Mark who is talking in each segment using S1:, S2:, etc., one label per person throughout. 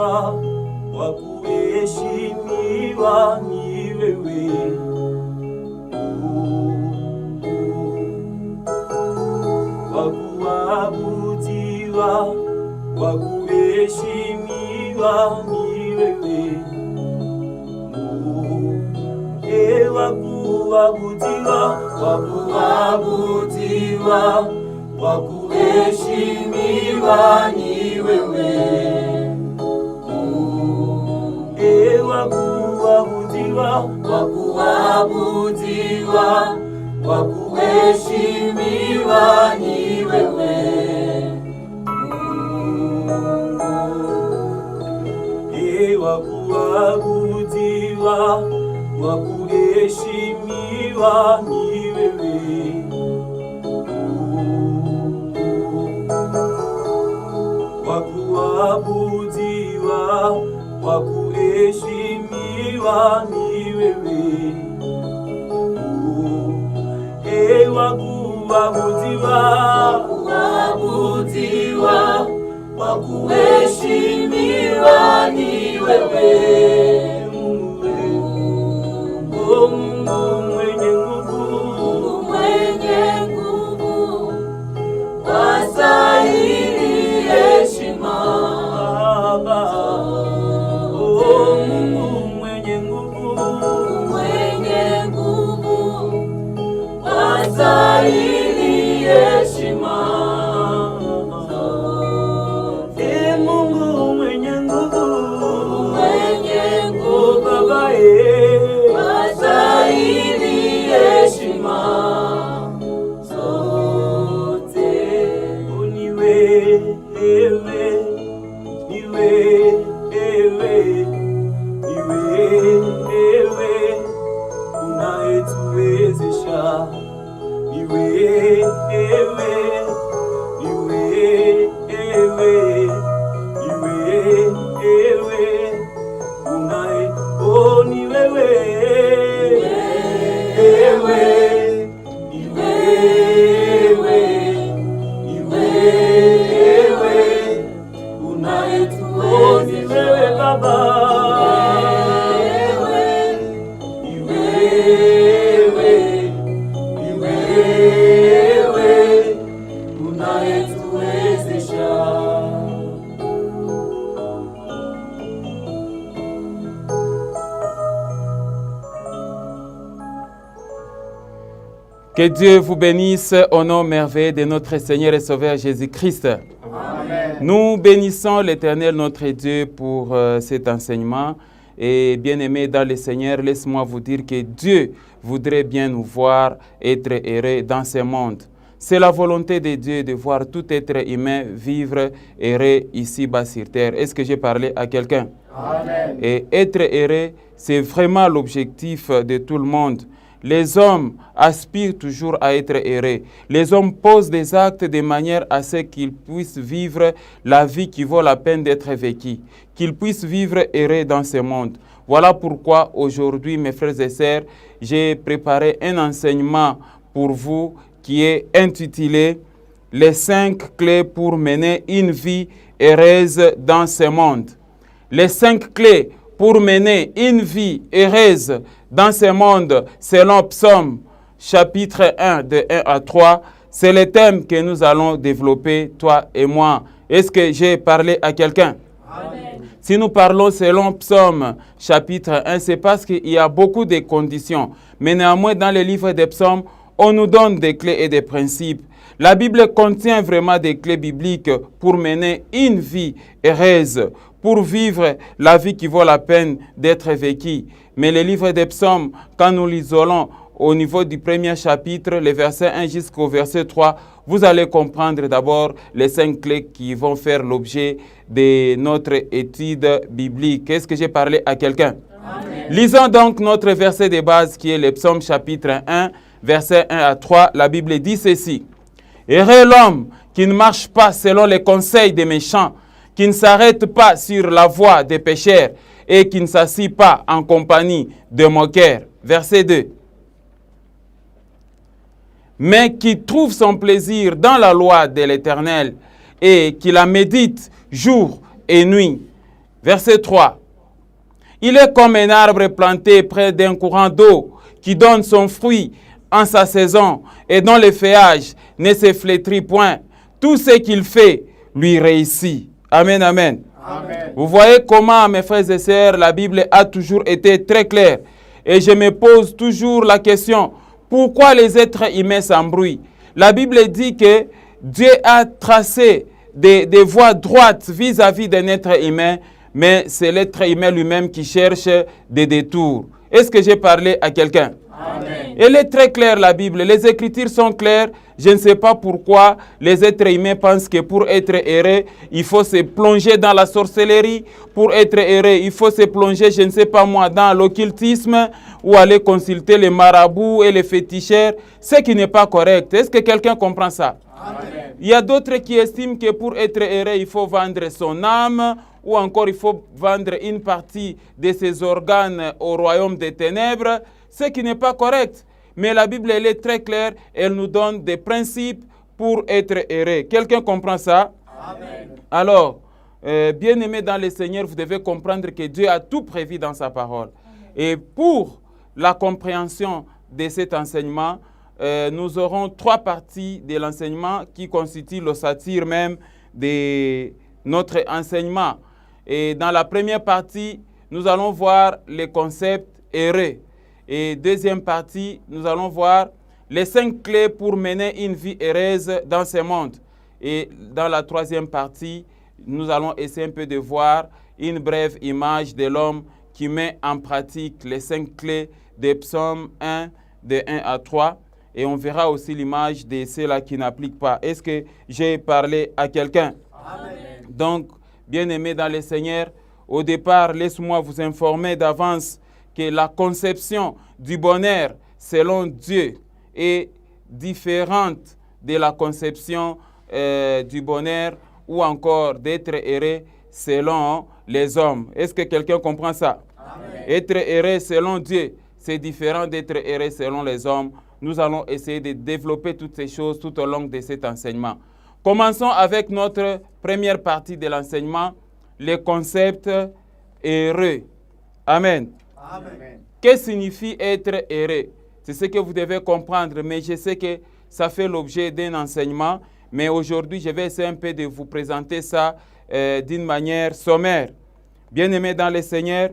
S1: kuabudiwa, wa kuheshimiwa ni wewe. Wa kuabudiwa, wa kuheshimiwa ni wewe. Wa kuabudiwa, wa kuabudiwa, wa kuheshimiwa ni wewe. Wa kuabudiwa, wa kuabudiwa, wa kuheshimiwa ni wewe. Wa kuabudiwa, wa kuheshimiwa ni wewe. Wa kuabudiwa, wa kuheshimiwa ni wewe. Wa kuabudiwa, kuabudiwa, wa kuheshimiwa ni wewe. Mungu mwenye nguvu, mwenye nguvu, wastahili heshima. Mungu mwenye nguvu, mwenye nguvu, wastahili heshima. Mungu mwenye nguvu, mwenye nguvu, Baba wastahili heshima zote. Niwe ewe, niwe ewe, niwe ewe unayetuwezesha. Niwe ewe, niwe ewe, niwe ewe unaye, oh ni wewe.
S2: Que Dieu vous bénisse au nom merveilleux de notre Seigneur et Sauveur Jésus-Christ.
S3: Amen.
S2: Nous bénissons l'Éternel notre Dieu pour cet enseignement. Et bien-aimés dans le Seigneur, laisse-moi vous dire que Dieu voudrait bien nous voir être heureux dans ce monde. C'est la volonté de Dieu de voir tout être humain vivre heureux ici-bas sur terre. Est-ce que j'ai parlé à quelqu'un?
S3: Amen.
S2: Et être heureux, c'est vraiment l'objectif de tout le monde. Les hommes aspirent toujours à être heureux. Les hommes posent des actes de manière à ce qu'ils puissent vivre la vie qui vaut la peine d'être vécue, qu'ils puissent vivre heureux dans ce monde. Voilà pourquoi aujourd'hui, mes frères et sœurs, j'ai préparé un enseignement pour vous qui est intitulé « Les 5 clés pour mener une vie heureuse dans ce monde ». Les 5 clés pour mener une vie heureuse dans ce monde, selon Psaume, chapitre 1, de 1 à 3, c'est le thème que nous allons développer, toi et moi. Est-ce que j'ai parlé à quelqu'un?
S3: Amen.
S2: Si nous parlons selon Psaume, chapitre 1, c'est parce qu'il y a beaucoup de conditions. Mais néanmoins, dans le livre des Psaumes, on nous donne des clés et des principes. La Bible contient vraiment des clés bibliques pour mener une vie heureuse, pour vivre la vie qui vaut la peine d'être vécue. Mais le livre des Psaumes, quand nous l'isolons au niveau du premier chapitre, les versets 1 jusqu'au verset 3, vous allez comprendre d'abord les 5 clés qui vont faire l'objet de notre étude biblique. Est-ce que j'ai parlé à quelqu'un? Lisons donc notre verset de base qui est le Psaume chapitre 1, versets 1 à 3. La Bible dit ceci. « Heureux l'homme qui ne marche pas selon les conseils des méchants, qui ne s'arrête pas sur la voie des pécheurs et qui ne s'assit pas en compagnie de moqueurs. » Verset 2. « Mais qui trouve son plaisir dans la loi de l'Éternel et qui la médite jour et nuit. Verset 3. Il est comme un arbre planté près d'un courant d'eau qui donne son fruit en sa saison et dont le feuillage ne se flétrit point. Tout ce qu'il fait lui réussit. Amen, amen.
S3: Amen.
S2: Vous voyez comment, mes frères et sœurs, la Bible a toujours été très claire. Et je me pose toujours la question, pourquoi les êtres humains s'embrouillent? La Bible dit que Dieu a tracé des voies droites vis-à-vis d'un être humain, mais c'est l'être humain lui-même qui cherche des détours. Est-ce que j'ai parlé à quelqu'un?
S3: Amen.
S2: Elle est très claire, la Bible. Les Écritures sont claires. Je ne sais pas pourquoi les êtres humains pensent que pour être heureux, il faut se plonger dans la sorcellerie. Pour être heureux, il faut se plonger, je ne sais pas moi, dans l'occultisme ou aller consulter les marabouts et les féticheurs. Ce qui n'est pas correct. Est-ce que quelqu'un comprend ça?
S3: Amen.
S2: Il y a d'autres qui estiment que pour être heureux, il faut vendre son âme ou encore il faut vendre une partie de ses organes au royaume des ténèbres, ce qui n'est pas correct. Mais la Bible, elle est très claire, elle nous donne des principes pour être heureux. Quelqu'un comprend ça?
S3: Amen.
S2: Alors, bien-aimés dans le Seigneur, vous devez comprendre que Dieu a tout prévu dans sa parole. Et pour la compréhension de cet enseignement, nous aurons 3 parties de l'enseignement qui constituent l'ossature même de notre enseignement. Et dans la première partie, nous allons voir les concepts heureux. Et deuxième partie, nous allons voir les 5 clés pour mener une vie heureuse dans ce monde. Et dans la troisième partie, nous allons essayer un peu de voir une brève image de l'homme qui met en pratique les 5 clés des psaumes 1, de 1 à 3. Et on verra aussi l'image de ceux-là qui n'appliquent pas. Est-ce que j'ai parlé à quelqu'un?
S3: Amen.
S2: Donc, bien-aimés dans le Seigneur, au départ, laisse-moi vous informer d'avance que la conception du bonheur selon Dieu est différente de la conception du bonheur ou encore d'être heureux selon les hommes. Est-ce que quelqu'un comprend ça?
S3: Amen.
S2: Être heureux selon Dieu, c'est différent d'être heureux selon les hommes. Nous allons essayer de développer toutes ces choses tout au long de cet enseignement. Commençons avec notre première partie de l'enseignement, les concepts heureux. Amen.
S3: Amen.
S2: Que signifie être heureux? C'est ce que vous devez comprendre, mais je sais que ça fait l'objet d'un enseignement, mais aujourd'hui, je vais essayer un peu de vous présenter ça d'une manière sommaire. Bien-aimés dans le Seigneur,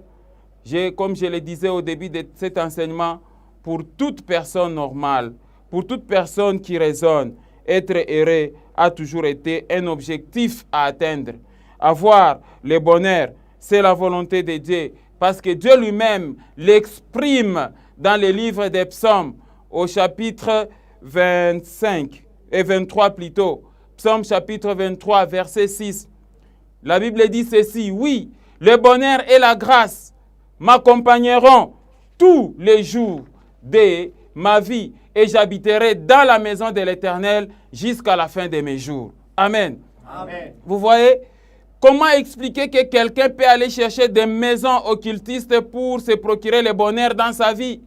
S2: comme je le disais au début de cet enseignement, pour toute personne normale, pour toute personne qui raisonne, être heureux a toujours été un objectif à atteindre. Avoir le bonheur, c'est la volonté de Dieu, parce que Dieu lui-même l'exprime dans le livre des psaumes, au chapitre 25 et 23 plutôt. Psaume chapitre 23, verset 6. La Bible dit ceci: oui, le bonheur et la grâce m'accompagneront tous les jours de ma vie et j'habiterai dans la maison de l'Éternel jusqu'à la fin de mes jours. Amen.
S3: Amen.
S2: Vous voyez, comment expliquer que quelqu'un peut aller chercher des maisons occultistes pour se procurer le bonheur dans sa vie?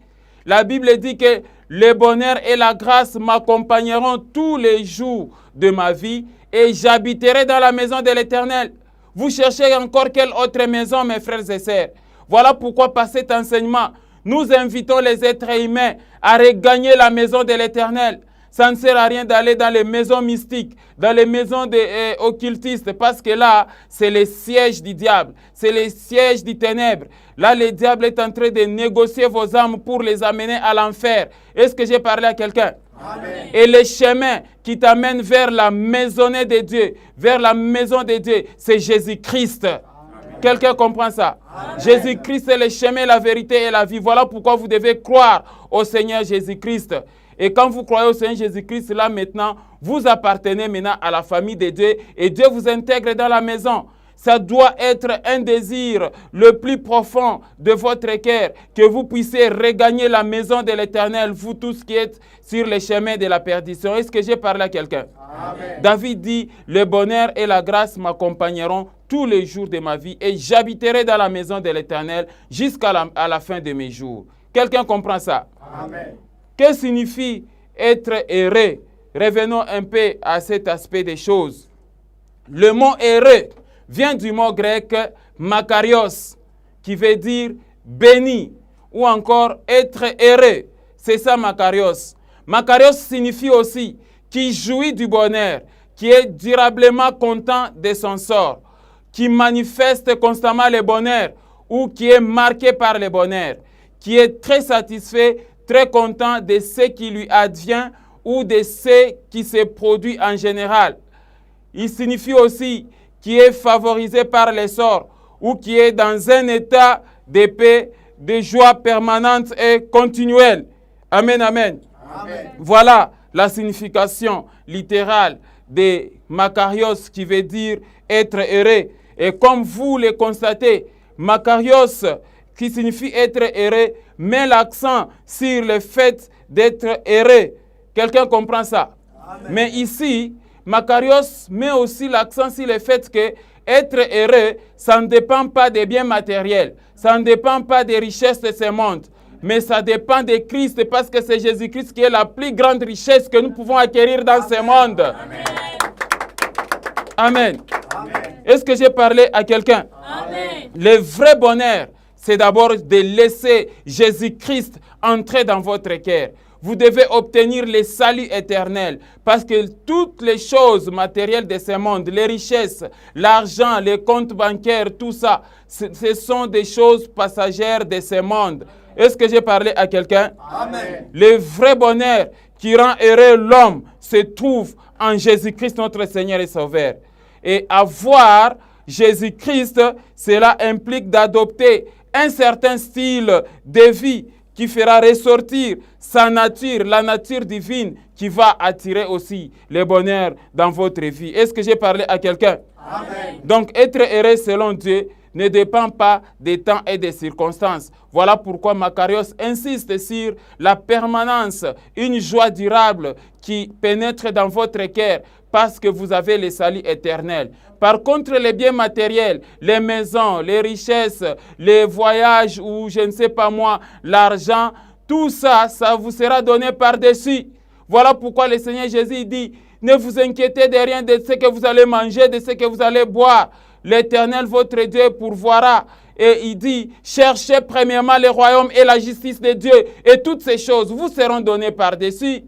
S2: La Bible dit que le bonheur et la grâce m'accompagneront tous les jours de ma vie et j'habiterai dans la maison de l'Éternel. Vous cherchez encore quelle autre maison, mes frères et sœurs? Voilà pourquoi par cet enseignement, nous invitons les êtres humains à regagner la maison de l'Éternel. Ça ne sert à rien d'aller dans les maisons mystiques, dans les maisons des occultistes, parce que là, c'est le siège du diable, c'est le siège du ténèbre. Là, le diable est en train de négocier vos âmes pour les amener à l'enfer. Est-ce que j'ai parlé à quelqu'un?
S3: Amen.
S2: Et le chemin qui t'amène vers la maisonnée de Dieu, vers la maison de Dieu, c'est Jésus-Christ. Quelqu'un comprend ça? Jésus-Christ est le chemin, la vérité et la vie. Voilà pourquoi vous devez croire au Seigneur Jésus-Christ. Et quand vous croyez au Seigneur Jésus-Christ, là maintenant, vous appartenez maintenant à la famille de Dieu et Dieu vous intègre dans la maison. Ça doit être un désir le plus profond de votre cœur, que vous puissiez regagner la maison de l'Éternel, vous tous qui êtes sur le chemin de la perdition. Est-ce que j'ai parlé à quelqu'un?
S3: Amen.
S2: David dit, le bonheur et la grâce m'accompagneront tous les jours de ma vie et j'habiterai dans la maison de l'Éternel jusqu'à la fin de mes jours. Quelqu'un comprend ça?
S3: Amen.
S2: Que signifie être heureux? Revenons un peu à cet aspect des choses. Le mot heureux vient du mot grec Makarios, qui veut dire béni, ou encore être heureux. C'est ça Makarios. Makarios signifie aussi qui jouit du bonheur, qui est durablement content de son sort, qui manifeste constamment le bonheur ou qui est marqué par le bonheur, qui est très satisfait, très content de ce qui lui advient ou de ce qui se produit en général. Il signifie aussi qui est favorisé par les sorts ou qui est dans un état de paix, de joie permanente et continuelle. Amen, amen.
S3: Amen.
S2: Voilà la signification littérale de Makarios qui veut dire être heureux. Et comme vous le constatez, Makarios qui signifie être heureux met l'accent sur le fait d'être heureux. Quelqu'un comprend ça?
S3: Amen.
S2: Mais ici, Makarios met aussi l'accent sur le fait que être heureux, ça ne dépend pas des biens matériels, ça ne dépend pas des richesses de ce monde, mais ça dépend de Christ parce que c'est Jésus-Christ qui est la plus grande richesse que nous pouvons acquérir dans ce monde.
S3: Amen.
S2: Amen.
S3: Amen.
S2: Est-ce que j'ai parlé à quelqu'un?
S1: Amen.
S2: Le vrai bonheur, c'est d'abord de laisser Jésus-Christ entrer dans votre cœur. Vous devez obtenir le salut éternel parce que toutes les choses matérielles de ce monde, les richesses, l'argent, les comptes bancaires, tout ça, ce sont des choses passagères de ce monde. Est-ce que j'ai parlé à quelqu'un?
S3: Amen.
S2: Le vrai bonheur qui rend heureux l'homme se trouve en Jésus-Christ, notre Seigneur et Sauveur. Et avoir Jésus-Christ, cela implique d'adopter un certain style de vie qui fera ressortir sa nature, la nature divine qui va attirer aussi le bonheur dans votre vie. Est-ce que j'ai parlé à quelqu'un?
S3: Amen.
S2: Donc, être heureux selon Dieu ne dépend pas des temps et des circonstances. Voilà pourquoi Makarios insiste sur la permanence, une joie durable qui pénètre dans votre cœur parce que vous avez le salut éternel. Par contre, les biens matériels, les maisons, les richesses, les voyages ou je ne sais pas moi, l'argent, tout ça, ça vous sera donné par-dessus. Voilà pourquoi le Seigneur Jésus dit, ne vous inquiétez de rien de ce que vous allez manger, de ce que vous allez boire. L'Éternel, votre Dieu, pourvoira. Et il dit, cherchez premièrement le royaume et la justice de Dieu. Et toutes ces choses vous seront données par-dessus.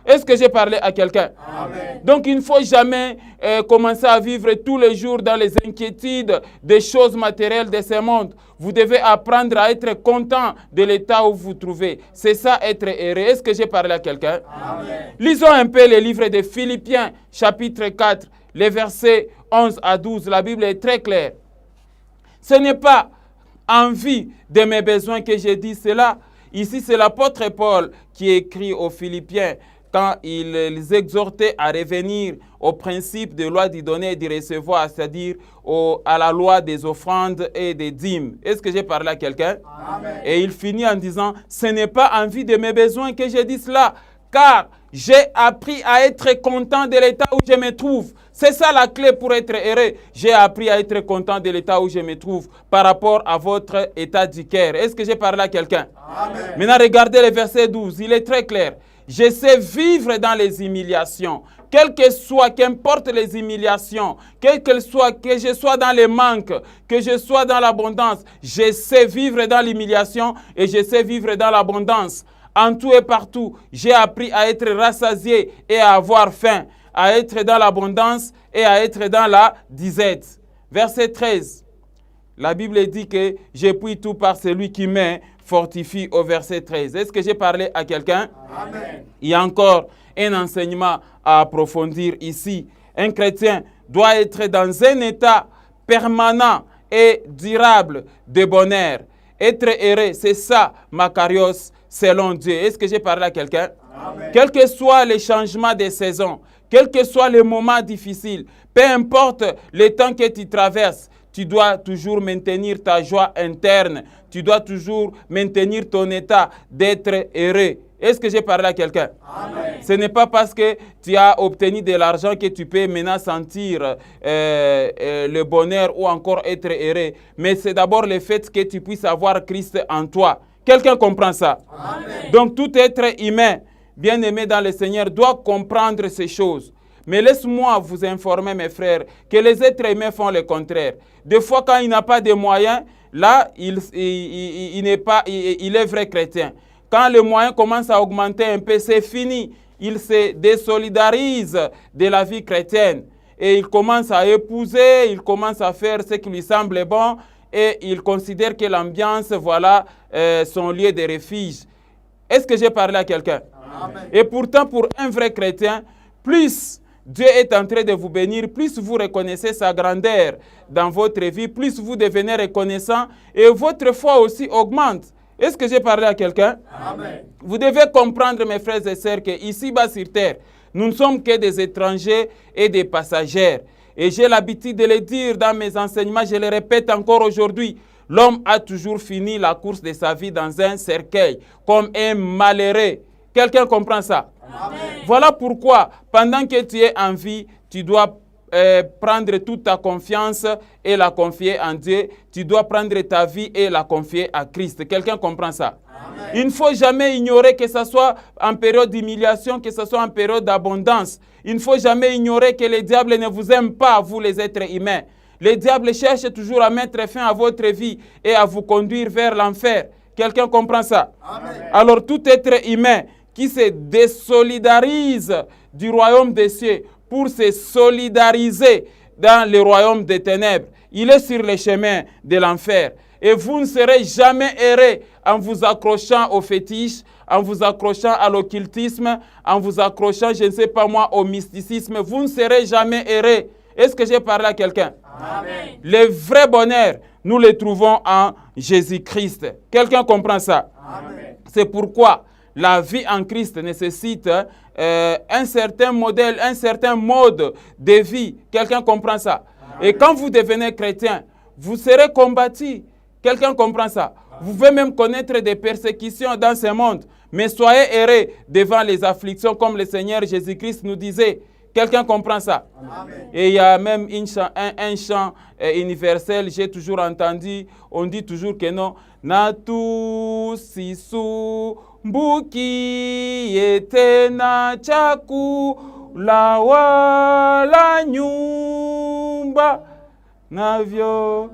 S2: Est-ce que j'ai parlé à quelqu'un?
S3: Amen.
S2: Donc, il ne faut jamais commencer à vivre tous les jours dans les inquiétudes des choses matérielles de ce monde. Vous devez apprendre à être content de l'état où vous vous trouvez. C'est ça, être heureux. Est-ce que j'ai parlé à quelqu'un?
S3: Amen.
S2: Lisons un peu le livre de Philippiens, chapitre 4, les versets 11 à 12. La Bible est très claire. Ce n'est pas en vue de mes besoins que j'ai dit cela. Ici, c'est l'apôtre Paul qui écrit aux Philippiens quand il les exhortait à revenir au principe de loi du donner et du recevoir, c'est-à-dire à la loi des offrandes et des dîmes. Est-ce que j'ai parlé à quelqu'un?
S3: Amen.
S2: Et il finit en disant, ce n'est pas en vue de mes besoins que j'ai dit cela, car j'ai appris à être content de l'état où je me trouve. C'est ça la clé pour être heureux. J'ai appris à être content de l'état où je me trouve par rapport à votre état du cœur. Est-ce que j'ai parlé à quelqu'un?
S3: Amen.
S2: Maintenant, regardez le verset 12. Il est très clair. Je sais vivre dans les humiliations. Quelles que soient, qu'importe les humiliations, quelles qu'elles soient, que je sois dans les manques, que je sois dans l'abondance, je sais vivre dans l'humiliation et je sais vivre dans l'abondance. En tout et partout, j'ai appris à être rassasié et à avoir faim, à être dans l'abondance et à être dans la disette. Verset 13. La Bible dit que je puis tout par celui qui me fortifie au verset 13. Est-ce que j'ai parlé à quelqu'un?
S3: Amen.
S2: Il y a encore un enseignement à approfondir ici. Un chrétien doit être dans un état permanent et durable de bonheur. Être heureux, c'est ça, Makarios, selon Dieu. Est-ce que j'ai parlé à quelqu'un?
S3: Amen.
S2: Quel que soit les changements des saisons, quel que soit les moments difficiles, peu importe le temps que tu traverses, tu dois toujours maintenir ta joie interne. Tu dois toujours maintenir ton état d'être heureux. Est-ce que j'ai parlé à quelqu'un?
S3: Amen.
S2: Ce n'est pas parce que tu as obtenu de l'argent que tu peux maintenant sentir le bonheur ou encore être heureux. Mais c'est d'abord le fait que tu puisses avoir Christ en toi. Quelqu'un comprend ça?
S3: Amen.
S2: Donc tout être humain, bien aimé dans le Seigneur, doit comprendre ces choses. Mais laisse-moi vous informer, mes frères, que les êtres humains font le contraire. Des fois, quand il n'a pas de moyens, là, il est vrai chrétien. Quand les moyens commencent à augmenter un peu, c'est fini. Il se désolidarise de la vie chrétienne. Et il commence à épouser, il commence à faire ce qui lui semble bon. Et il considère que l'ambiance, voilà, son lieu de refuge. Est-ce que j'ai parlé à quelqu'un? Et pourtant, pour un vrai chrétien, plus Dieu est en train de vous bénir, plus vous reconnaissez sa grandeur dans votre vie, plus vous devenez reconnaissant et votre foi aussi augmente. Est-ce que j'ai parlé à quelqu'un? Vous devez comprendre, mes frères et sœurs, qu'ici-bas sur terre, nous ne sommes que des étrangers et des passagers. Et j'ai l'habitude de le dire dans mes enseignements, je le répète encore aujourd'hui. L'homme a toujours fini la course de sa vie dans un cercueil, comme un malheureux. Quelqu'un comprend ça? Amen. Voilà pourquoi, pendant que tu es en vie, tu dois prendre toute ta confiance et la confier en Dieu. Tu dois prendre ta vie et la confier à Christ. Quelqu'un comprend ça? Amen. Il ne faut jamais ignorer que ce soit en période d'humiliation, que ce soit en période d'abondance. Il ne faut jamais ignorer que le diable ne vous aime pas, vous les êtres humains. Le diable cherche toujours à mettre fin à votre vie et à vous conduire vers l'enfer. Quelqu'un comprend ça? Amen. Alors tout être humain qui se désolidarise du royaume des cieux pour se solidariser dans le royaume des ténèbres, il est sur le chemin de l'enfer. Et vous ne serez jamais errés en vous accrochant au fétiche, en vous accrochant à l'occultisme, en vous accrochant, je ne sais pas moi, au mysticisme. Vous ne serez jamais errés. Est-ce que j'ai parlé à quelqu'un? Amen. Le vrai bonheur, nous le trouvons en Jésus-Christ. Quelqu'un comprend ça? Amen. C'est pourquoi la vie en Christ nécessite un certain modèle, un certain mode de vie. Quelqu'un comprend ça? Amen. Et quand vous devenez chrétien, vous serez combattu. Quelqu'un comprend ça? Amen. Vous pouvez même connaître des persécutions dans ce monde. Mais soyez heureux devant les afflictions comme le Seigneur Jésus-Christ nous disait. Quelqu'un comprend ça? Amen. Et il y a même un chant universel, j'ai toujours entendu, on dit toujours que non. Natu sisu mbuki etena chaku la wala nyumba navyo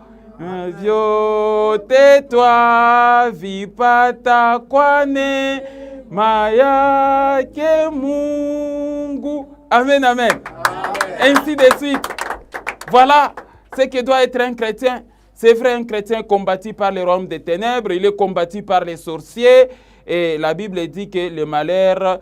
S2: tetwa vipata kwane mayake Mungu. Amen, amen, amen. Ainsi de suite. Voilà ce que doit être un chrétien. C'est vrai, un chrétien combattu par le royaume des ténèbres, il est combattu par les sorciers. Et la Bible dit que le malheur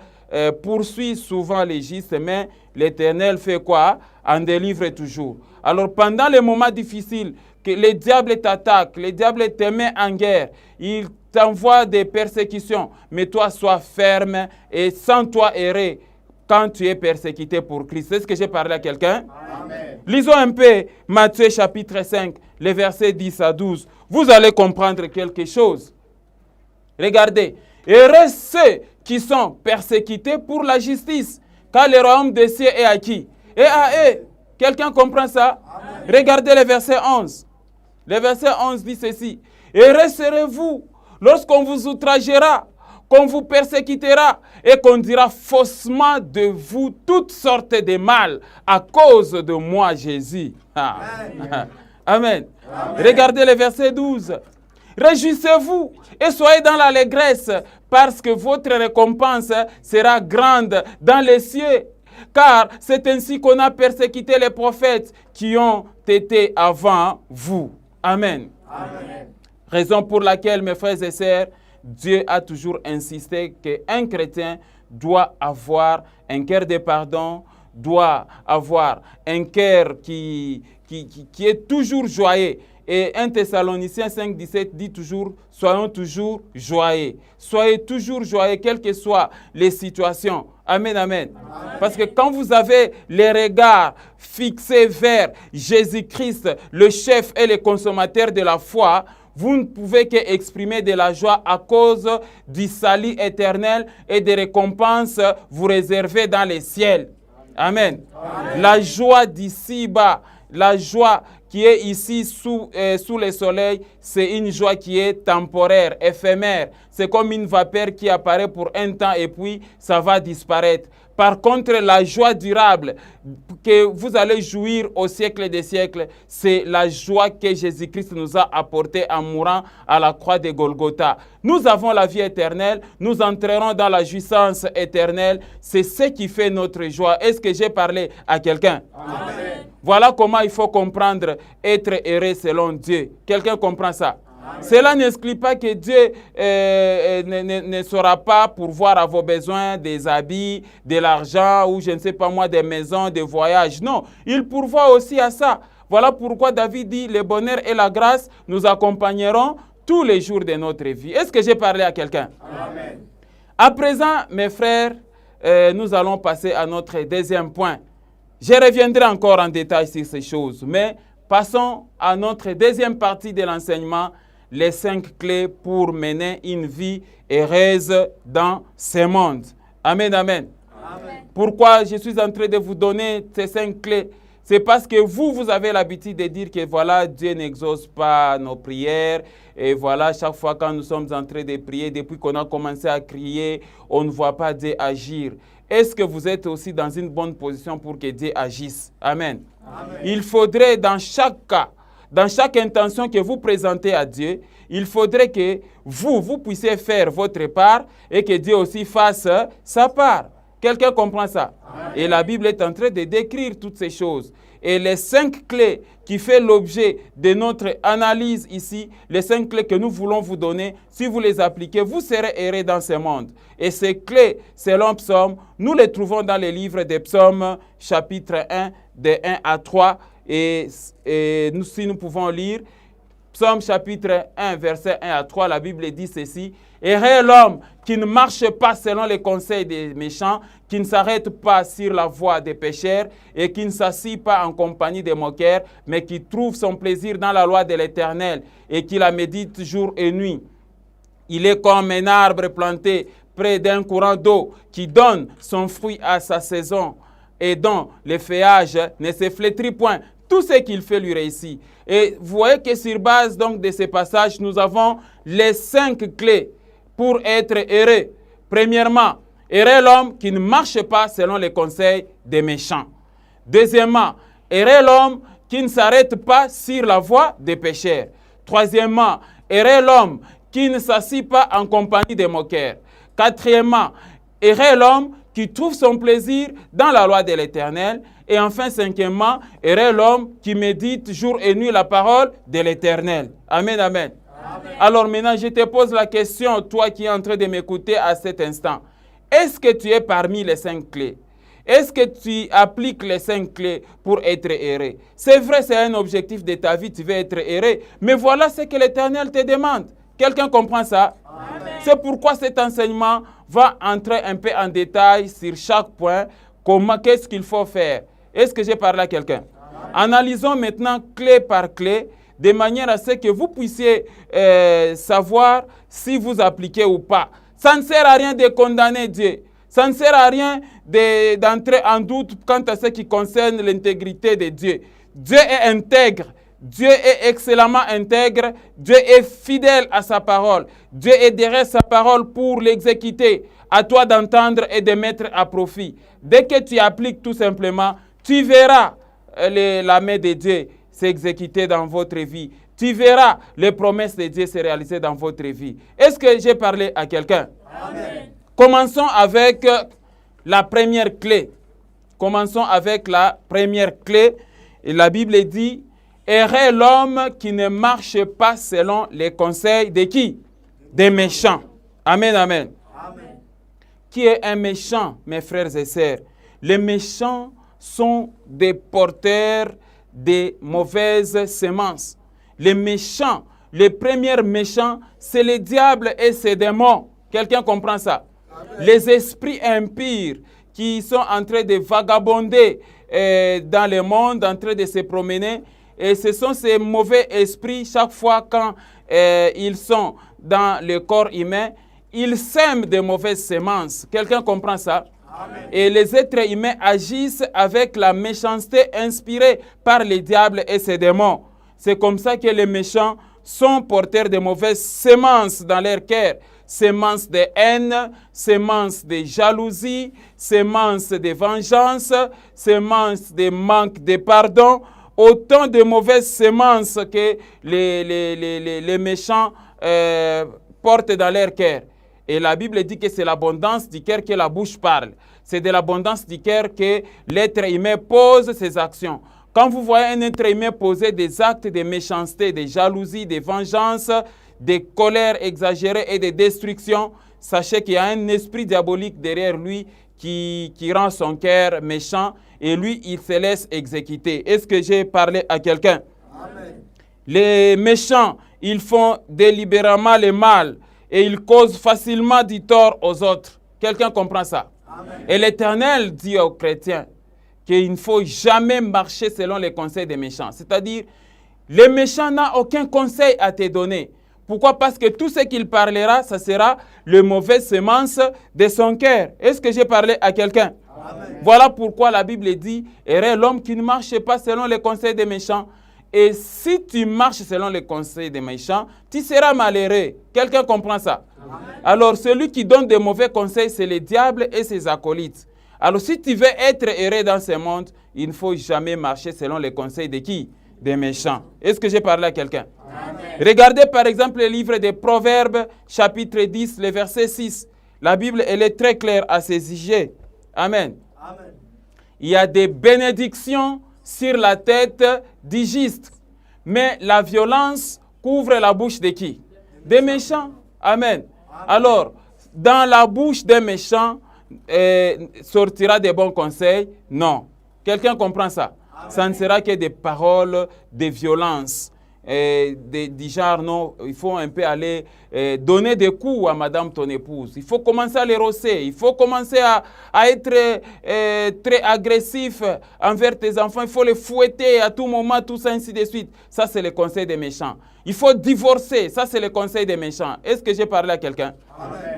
S2: poursuit souvent les justes, mais l'Éternel fait quoi? En délivre toujours. Alors pendant les moments difficiles, que le diable t'attaque, le diable te met en guerre, il t'envoie des persécutions, mais toi sois ferme et sans toi errer. Quand tu es persécuté pour Christ. Est-ce que j'ai parlé à quelqu'un? Amen. Lisons un peu Matthieu chapitre 5, les versets 10 à 12. Vous allez comprendre quelque chose. Regardez. Heureux ceux qui sont persécutés pour la justice, car le royaume des cieux est acquis. Et à eux, quelqu'un comprend ça? Amen. Regardez le verset 11. Le verset 11 dit ceci. Heureux serez-vous lorsqu'on vous outragera, qu'on vous persécutera et qu'on dira faussement de vous toutes sortes de mal à cause de moi, Jésus. Amen. Amen. Amen. Regardez le verset 12. Réjouissez-vous et soyez dans l'allégresse parce que votre récompense sera grande dans les cieux. Car c'est ainsi qu'on a persécuté les prophètes qui ont été avant vous. Amen. Amen. Raison pour laquelle, mes frères et sœurs, Dieu a toujours insisté qu'un chrétien doit avoir un cœur de pardon, doit avoir un cœur qui est toujours joyeux. Et 1 Thessaloniciens 5,17 dit toujours, soyons toujours joyeux. Soyez toujours joyeux, quelles que soient les situations. Amen, amen. Amen. Parce que quand vous avez les regards fixés vers Jésus-Christ, le chef et le consommateur de la foi, vous ne pouvez qu'exprimer de la joie à cause du salut éternel et des récompenses vous réservées dans les ciels. Amen. Amen. La joie d'ici-bas, la joie qui est ici sous le soleil, c'est une joie qui est temporaire, éphémère. C'est comme une vapeur qui apparaît pour un temps et puis ça va disparaître. Par contre, la joie durable que vous allez jouir au siècle des siècles, c'est la joie que Jésus-Christ nous a apportée en mourant à la croix de Golgotha. Nous avons la vie éternelle, nous entrerons dans la jouissance éternelle. C'est ce qui fait notre joie. Est-ce que j'ai parlé à quelqu'un?
S3: Amen.
S2: Voilà comment il faut comprendre être heureux selon Dieu. Quelqu'un comprend ça? Cela n'exclut pas que Dieu ne saura pas pourvoir à vos besoins, des habits, de l'argent ou je ne sais pas moi, des maisons, des voyages. Non, il pourvoit aussi à ça. Voilà pourquoi David dit, le bonheur et la grâce nous accompagneront tous les jours de notre vie. Est-ce que j'ai parlé à quelqu'un?
S3: Amen.
S2: À présent, mes frères, nous allons passer à notre deuxième point. Je reviendrai encore en détail sur ces choses, mais passons à notre deuxième partie de l'enseignement, les 5 clés pour mener une vie heureuse dans ce monde. Amen, amen.
S3: Amen.
S2: Pourquoi je suis en train de vous donner ces 5 clés? C'est parce que vous avez l'habitude de dire que voilà, Dieu n'exauce pas nos prières. Et voilà, chaque fois quand nous sommes en train de prier, depuis qu'on a commencé à crier, on ne voit pas Dieu agir. Est-ce que vous êtes aussi dans une bonne position pour que Dieu agisse? Amen.
S3: Amen.
S2: Il faudrait dans chaque cas, dans chaque intention que vous présentez à Dieu, il faudrait que vous puissiez faire votre part et que Dieu aussi fasse sa part. Quelqu'un comprend ça? Amen. Et la Bible est en train de décrire toutes ces choses. Et les 5 clés qui font l'objet de notre analyse ici, les 5 clés que nous voulons vous donner, si vous les appliquez, vous serez heureux dans ce monde. Et ces clés, selon Psaume, nous les trouvons dans les livres des Psaumes, chapitre 1, de 1 à 3. Et nous, si nous pouvons lire, Psaume chapitre 1, verset 1 à 3, la Bible dit ceci. « Heureux l'homme qui ne marche pas selon les conseils des méchants, qui ne s'arrête pas sur la voie des pécheurs et qui ne s'assit pas en compagnie des moqueurs, mais qui trouve son plaisir dans la loi de l'Éternel et qui la médite jour et nuit. Il est comme un arbre planté près d'un courant d'eau qui donne son fruit à sa saison et dont le feuillage ne se flétrit point. Tout ce qu'il fait lui réussit. » Et vous voyez que sur base donc de ces passages, nous avons les 5 clés pour être heureux. Premièrement, heureux l'homme qui ne marche pas selon les conseils des méchants. Deuxièmement, heureux l'homme qui ne s'arrête pas sur la voie des pécheurs. Troisièmement, heureux l'homme qui ne s'assit pas en compagnie des moqueurs. Quatrièmement, heureux l'homme qui trouve son plaisir dans la loi de l'Éternel. Et enfin, cinquièmement, heureux l'homme qui médite jour et nuit la parole de l'Éternel. Amen, amen. Amen. Alors maintenant, je te pose la question, toi qui es en train de m'écouter à cet instant. Est-ce que tu es parmi les 5 clés? Est-ce que tu appliques les 5 clés pour être heureux? C'est vrai, c'est un objectif de ta vie, tu veux être heureux. Mais voilà ce que l'Éternel te demande. Quelqu'un comprend ça? Amen. C'est pourquoi cet enseignement va entrer un peu en détail sur chaque point. Qu'est-ce qu'il faut faire? Est-ce que j'ai parlé à quelqu'un? Analysons maintenant clé par clé, de manière à ce que vous puissiez savoir si vous appliquez ou pas. Ça ne sert à rien de condamner Dieu. Ça ne sert à rien d'entrer en doute quant à ce qui concerne l'intégrité de Dieu. Dieu est intègre. Dieu est excellemment intègre. Dieu est fidèle à sa parole. Dieu est derrière sa parole pour l'exécuter. À toi d'entendre et de mettre à profit. Dès que tu appliques tout simplement, tu verras la main de Dieu s'exécuter dans votre vie. Tu verras les promesses de Dieu se réaliser dans votre vie. Est-ce que j'ai parlé à quelqu'un? Amen. Commençons avec la première clé. Commençons avec la première clé. Et la Bible dit, « Heureux l'homme qui ne marche pas selon les conseils de qui? Des méchants. » Amen, amen. Amen. Qui est un méchant, mes frères et sœurs? Les méchants sont des porteurs de mauvaises semences. Les méchants, les premiers méchants, c'est le diable et ses démons. Quelqu'un comprend ça? Amen. Les esprits impurs qui sont en train de vagabonder dans le monde, en train de se promener. Et ce sont ces mauvais esprits, chaque fois quand ils sont dans le corps humain, ils sèment de mauvaises semences. Quelqu'un comprend ça? Amen. Et les êtres humains agissent avec la méchanceté inspirée par les diables et ses démons. C'est comme ça que les méchants sont porteurs de mauvaises semences dans leur cœur. semence de haine, semence de jalousie, semence de vengeance, semence de manque de pardon, autant de mauvaises semences que les méchants portent dans leur cœur. Et la Bible dit que c'est l'abondance du cœur que la bouche parle. C'est de l'abondance du cœur que l'être humain pose ses actions. Quand vous voyez un être humain poser des actes de méchanceté, de jalousie, de vengeance, de colère exagérée et de destruction, sachez qu'il y a un esprit diabolique derrière lui qui rend son cœur méchant et lui, il se laisse exécuter. Est-ce que j'ai parlé à quelqu'un? Les méchants, ils font délibérément le mal et ils causent facilement du tort aux autres. Quelqu'un comprend ça? Amen. Et l'Éternel dit aux chrétiens qu'il ne faut jamais marcher selon les conseils des méchants. C'est-à-dire, le méchant n'a aucun conseil à te donner. Pourquoi? Parce que tout ce qu'il parlera, ça sera le mauvais semence de son cœur. Est-ce que j'ai parlé à quelqu'un? Amen. Voilà pourquoi la Bible dit, « Heureux l'homme qui ne marche pas selon les conseils des méchants. » Et si tu marches selon les conseils des méchants, tu seras malheureux. Quelqu'un comprend ça? Amen. Alors, celui qui donne des mauvais conseils, c'est le diable et ses acolytes. Alors, si tu veux être heureux dans ce monde, il ne faut jamais marcher selon les conseils de qui? Des méchants. Est-ce que j'ai parlé à quelqu'un? Regardez par exemple le livre des Proverbes, chapitre 10, le verset 6. La Bible, elle est très claire à ce sujet. Amen. Amen. Il y a des bénédictions sur la tête du juste, mais la violence couvre la bouche de qui? Des méchants. Amen. Alors, dans la bouche des méchants, sortira des bons conseils? Non. Quelqu'un comprend ça? Amen. Ça ne sera que des paroles de violence. Du genre, non, il faut un peu aller donner des coups à madame ton épouse. Il faut commencer à les rosser. Il faut commencer à être très agressif envers tes enfants. Il faut les fouetter à tout moment, tout ça, ainsi de suite. Ça, c'est le conseil des méchants. Il faut divorcer. Ça, c'est le conseil des méchants. Est-ce que j'ai parlé à quelqu'un?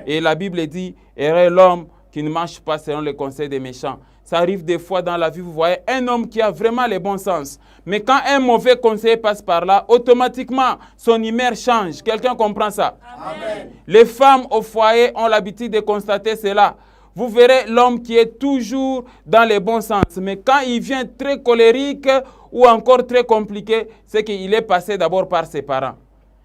S2: Et la Bible dit, heureux l'homme qui ne marche pas selon le conseil des méchants. Ça arrive des fois dans la vie, vous voyez, un homme qui a vraiment le bon sens. Mais quand un mauvais conseiller passe par là, automatiquement, son humeur change. Quelqu'un comprend ça? Amen. Les femmes au foyer ont l'habitude de constater cela. Vous verrez l'homme qui est toujours dans le bon sens. Mais quand il vient très colérique ou encore très compliqué, c'est qu'il est passé d'abord par ses parents.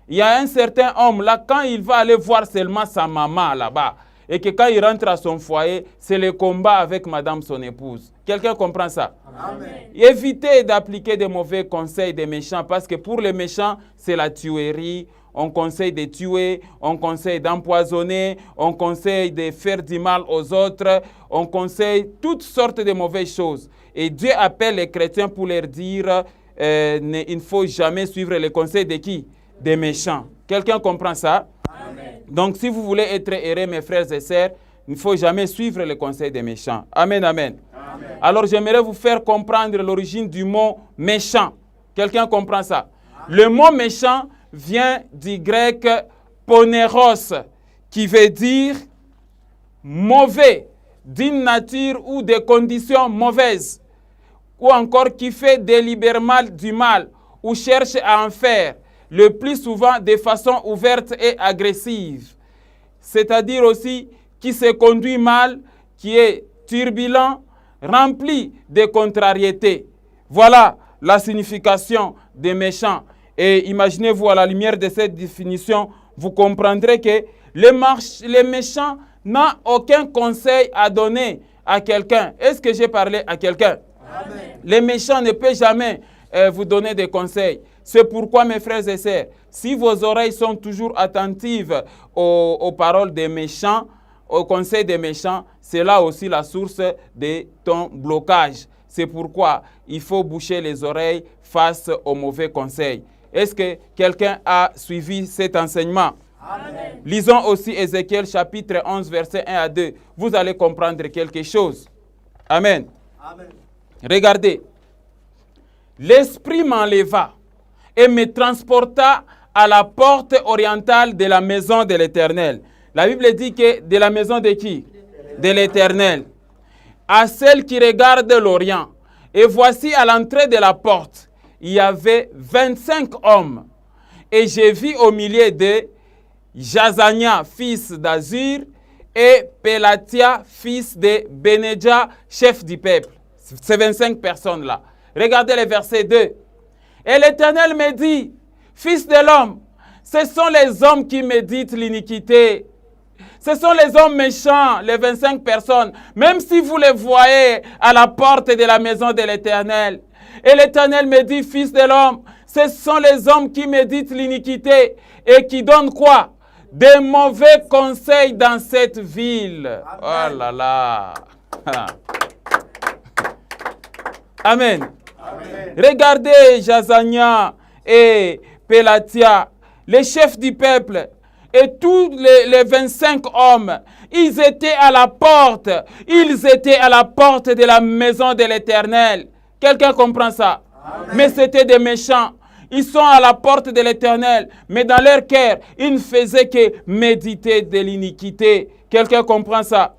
S2: Il y a un certain homme là, quand il va aller voir seulement sa maman là-bas, et que quand il rentre à son foyer, c'est le combat avec madame son épouse. Quelqu'un comprend ça? Amen. Évitez d'appliquer des mauvais conseils des méchants, parce que pour les méchants, c'est la tuerie. On conseille de tuer, on conseille d'empoisonner, on conseille de faire du mal aux autres, on conseille toutes sortes de mauvaises choses. Et Dieu appelle les chrétiens pour leur dire, il ne faut jamais suivre les conseils de qui? Des méchants. Quelqu'un comprend ça? Amen. Donc, si vous voulez être heureux, mes frères et sœurs, il ne faut jamais suivre les conseils des méchants. Amen, amen. Amen. Alors, j'aimerais vous faire comprendre l'origine du mot méchant. Quelqu'un comprend ça? Amen. Le mot méchant vient du grec poneros, qui veut dire mauvais, d'une nature ou des conditions mauvaises, ou encore qui fait délibérément du mal, ou cherche à en faire, le plus souvent de façon ouverte et agressive. C'est-à-dire aussi qui se conduit mal, qui est turbulent, rempli de contrariétés. Voilà la signification des méchants. Et imaginez-vous, à la lumière de cette définition, vous comprendrez que les méchants n'ont aucun conseil à donner à quelqu'un. Est-ce que j'ai parlé à quelqu'un? Les méchants ne peuvent jamais vous donner des conseils. C'est pourquoi, mes frères et sœurs, si vos oreilles sont toujours attentives aux paroles des méchants, aux conseils des méchants, c'est là aussi la source de ton blocage. C'est pourquoi il faut boucher les oreilles face aux mauvais conseils. Est-ce que quelqu'un a suivi cet enseignement? Amen. Lisons aussi Ézéchiel chapitre 11, versets 1 à 2. Vous allez comprendre quelque chose. Amen. Amen. Regardez. L'Esprit m'enleva et me transporta à la porte orientale de la maison de l'Éternel. La Bible dit que de la maison de qui? De l'Éternel. À celle qui regarde l'Orient. Et voici à l'entrée de la porte, il y avait 25 hommes. Et j'ai vu au milieu d'eux Jazania, fils d'Azur, et Pélatia, fils de Bénéja, chef du peuple. Ces 25 personnes-là. Regardez le verset 2. Et l'Éternel me dit, fils de l'homme, ce sont les hommes qui méditent l'iniquité. Ce sont les hommes méchants, les 25 personnes, même si vous les voyez à la porte de la maison de l'Éternel. Et l'Éternel me dit, fils de l'homme, ce sont les hommes qui méditent l'iniquité et qui donnent quoi? Des mauvais conseils dans cette ville. Amen. Oh là là. Amen. Amen. Regardez Jazania et Pélatia, les chefs du peuple, et tous les 25 hommes, ils étaient à la porte. Ils étaient à la porte de la maison de l'Éternel. Quelqu'un comprend ça? Amen. Mais c'était des méchants. Ils sont à la porte de l'Éternel, mais dans leur cœur, ils ne faisaient que méditer de l'iniquité. Quelqu'un comprend ça?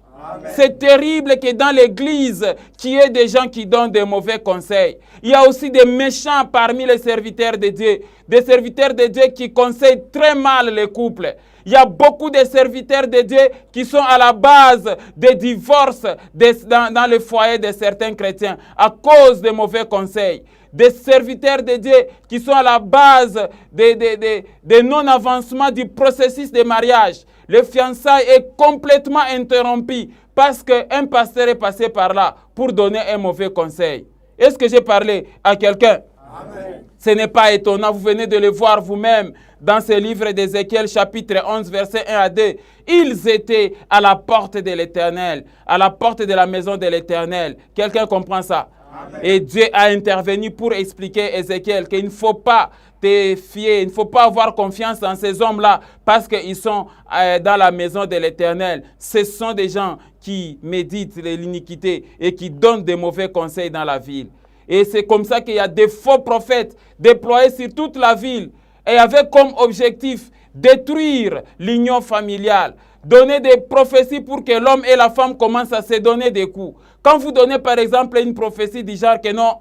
S2: C'est terrible que dans l'Église, qu'il y ait des gens qui donnent des mauvais conseils. Il y a aussi des méchants parmi les serviteurs de Dieu. Des serviteurs de Dieu qui conseillent très mal les couples. Il y a beaucoup de serviteurs de Dieu qui sont à la base des divorces dans le foyer de certains chrétiens à cause des mauvais conseils. Des serviteurs de Dieu qui sont à la base des non-avancements du processus de mariage. Le fiançailles est complètement interrompu parce qu'un pasteur est passé par là pour donner un mauvais conseil. Est-ce que j'ai parlé à quelqu'un? Amen. Ce n'est pas étonnant, vous venez de le voir vous-même dans ce livre d'Ézéchiel chapitre 11 verset 1 à 2. Ils étaient à la porte de l'Éternel, à la porte de la maison de l'Éternel. Quelqu'un comprend ça? Amen. Et Dieu a intervenu pour expliquer à Ézéchiel qu'il ne faut pas te fier, il ne faut pas avoir confiance dans ces hommes-là parce qu'ils sont dans la maison de l'Éternel. Ce sont des gens qui méditent l'iniquité et qui donnent des mauvais conseils dans la ville. Et c'est comme ça qu'il y a des faux prophètes déployés sur toute la ville et avec comme objectif détruire l'union familiale. Donner des prophéties pour que l'homme et la femme commencent à se donner des coups. Quand vous donnez par exemple une prophétie du genre que non,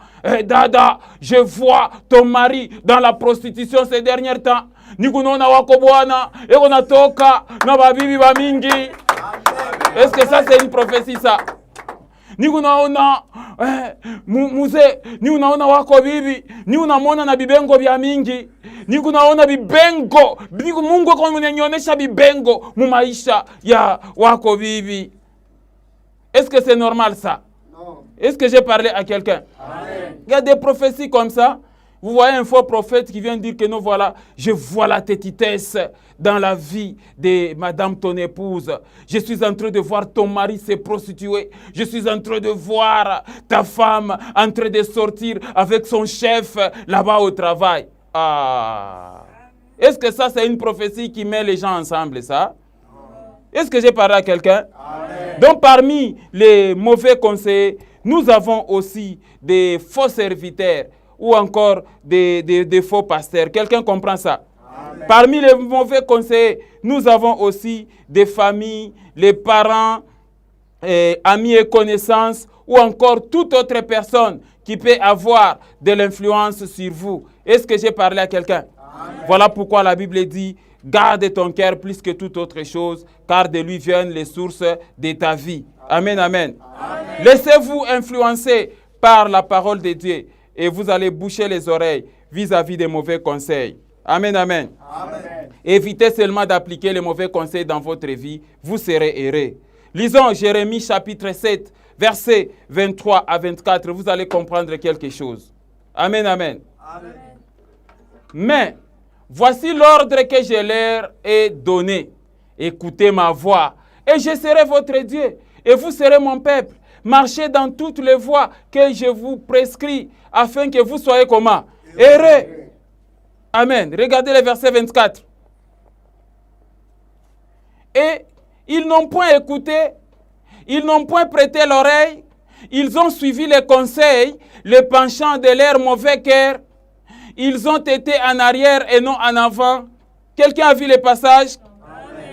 S2: Dada, je vois ton mari dans la prostitution ces derniers temps. Est-ce que ça c'est une prophétie ça? Ni unaona mzee, ni unaona wako bibi, ni unamwona na bibengo vya mingi, ni unaona bibengo, Mungu akamnyonyesha bibengo mu maisha ya wako bibi. Est-ce que c'est normal ça? Non. Est-ce que j'ai parlé à quelqu'un? Il y a des prophéties comme ça. Vous voyez un faux prophète qui vient dire que non, voilà, je vois la tétitesse dans la vie de madame ton épouse. Je suis en train de voir ton mari se prostituer. Je suis en train de voir ta femme en train de sortir avec son chef là-bas au travail. Ah. Est-ce que ça, c'est une prophétie qui met les gens ensemble, ça? Est-ce que j'ai parlé à quelqu'un? Donc, parmi les mauvais conseillers, nous avons aussi des faux serviteurs ou encore des faux pasteurs. Quelqu'un comprend ça? Amen. Parmi les mauvais conseillers, nous avons aussi des familles, les parents, amis et connaissances, ou encore toute autre personne qui peut avoir de l'influence sur vous. Est-ce que j'ai parlé à quelqu'un? Amen. Voilà pourquoi la Bible dit, garde ton cœur plus que toute autre chose, car de lui viennent les sources de ta vie. Amen, amen. Amen. Laissez-vous influencer par la parole de Dieu. Et vous allez boucher les oreilles vis-à-vis des mauvais conseils. Amen, amen. Amen. Évitez seulement d'appliquer les mauvais conseils dans votre vie, vous serez heureux. Lisons Jérémie chapitre 7, versets 23 à 24, vous allez comprendre quelque chose. Amen, amen. Amen. Mais, voici l'ordre que je leur ai donné. Écoutez ma voix, et je serai votre Dieu, et vous serez mon peuple. Marchez dans toutes les voies que je vous prescris, afin que vous soyez comment? Heureux. Amen. Regardez le verset 24. Et ils n'ont point écouté, ils n'ont point prêté l'oreille, ils ont suivi les conseils, les penchants de leur mauvais cœur, ils ont été en arrière et non en avant. Quelqu'un a vu le passage?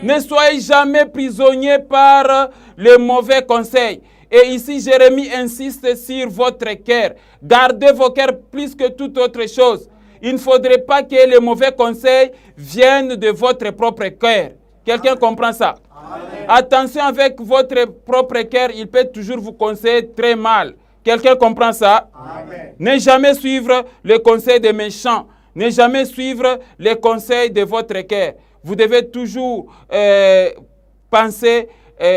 S2: Amen. Ne soyez jamais prisonniers par les mauvais conseils. Et ici, Jérémie insiste sur votre cœur. Gardez vos cœurs plus que toute autre chose. Il ne faudrait pas que les mauvais conseils viennent de votre propre cœur. Quelqu'un comprend ça? Amen. Attention avec votre propre cœur, il peut toujours vous conseiller très mal. Quelqu'un comprend ça? Amen. Ne jamais suivre le conseil des méchants. Ne jamais suivre les conseils de votre cœur. Vous devez toujours penser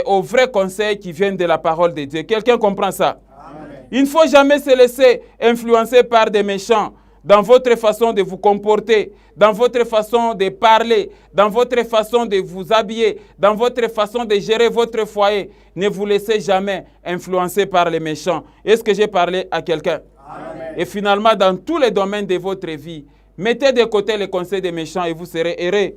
S2: aux vrais conseils qui viennent de la parole de Dieu. Quelqu'un comprend ça? Amen. Il ne faut jamais se laisser influencer par des méchants dans votre façon de vous comporter, dans votre façon de parler, dans votre façon de vous habiller, dans votre façon de gérer votre foyer. Ne vous laissez jamais influencer par les méchants. Est-ce que j'ai parlé à quelqu'un? Amen. Et finalement, dans tous les domaines de votre vie, mettez de côté les conseils des méchants et vous serez heureux.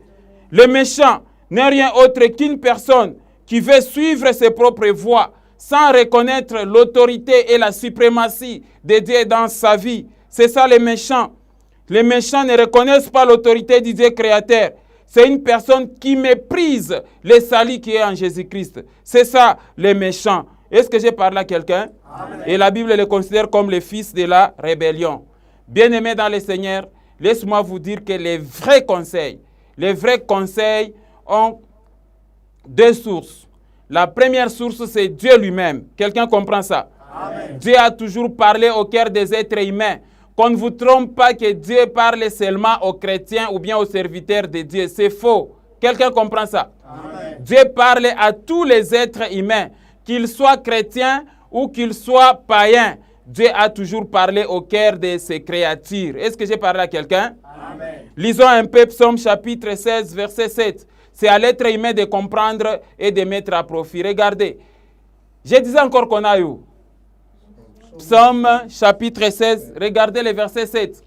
S2: Le méchant n'est rien autre qu'une personne qui veut suivre ses propres voies sans reconnaître l'autorité et la suprématie de Dieu dans sa vie. C'est ça les méchants. Les méchants ne reconnaissent pas l'autorité du Dieu créateur. C'est une personne qui méprise le salut qui est en Jésus-Christ. C'est ça les méchants. Est-ce que j'ai parlé à quelqu'un? Et la Bible les considère comme les fils de la rébellion. Bien-aimés dans le Seigneur, laisse-moi vous dire que les vrais conseils ont deux sources. La première source, c'est Dieu lui-même. Quelqu'un comprend ça? Amen. Dieu a toujours parlé au cœur des êtres humains. Qu'on ne vous trompe pas que Dieu parle seulement aux chrétiens ou bien aux serviteurs de Dieu. C'est faux. Quelqu'un comprend ça? Amen. Dieu parle à tous les êtres humains, qu'ils soient chrétiens ou qu'ils soient païens. Dieu a toujours parlé au cœur de ses créatures. Est-ce que j'ai parlé à quelqu'un? Amen. Lisons un peu Psaume chapitre 16, verset 7. C'est à l'être humain de comprendre et de mettre à profit. Regardez. Je disais encore qu'on a eu. Psaume chapitre 16, regardez le verset 7.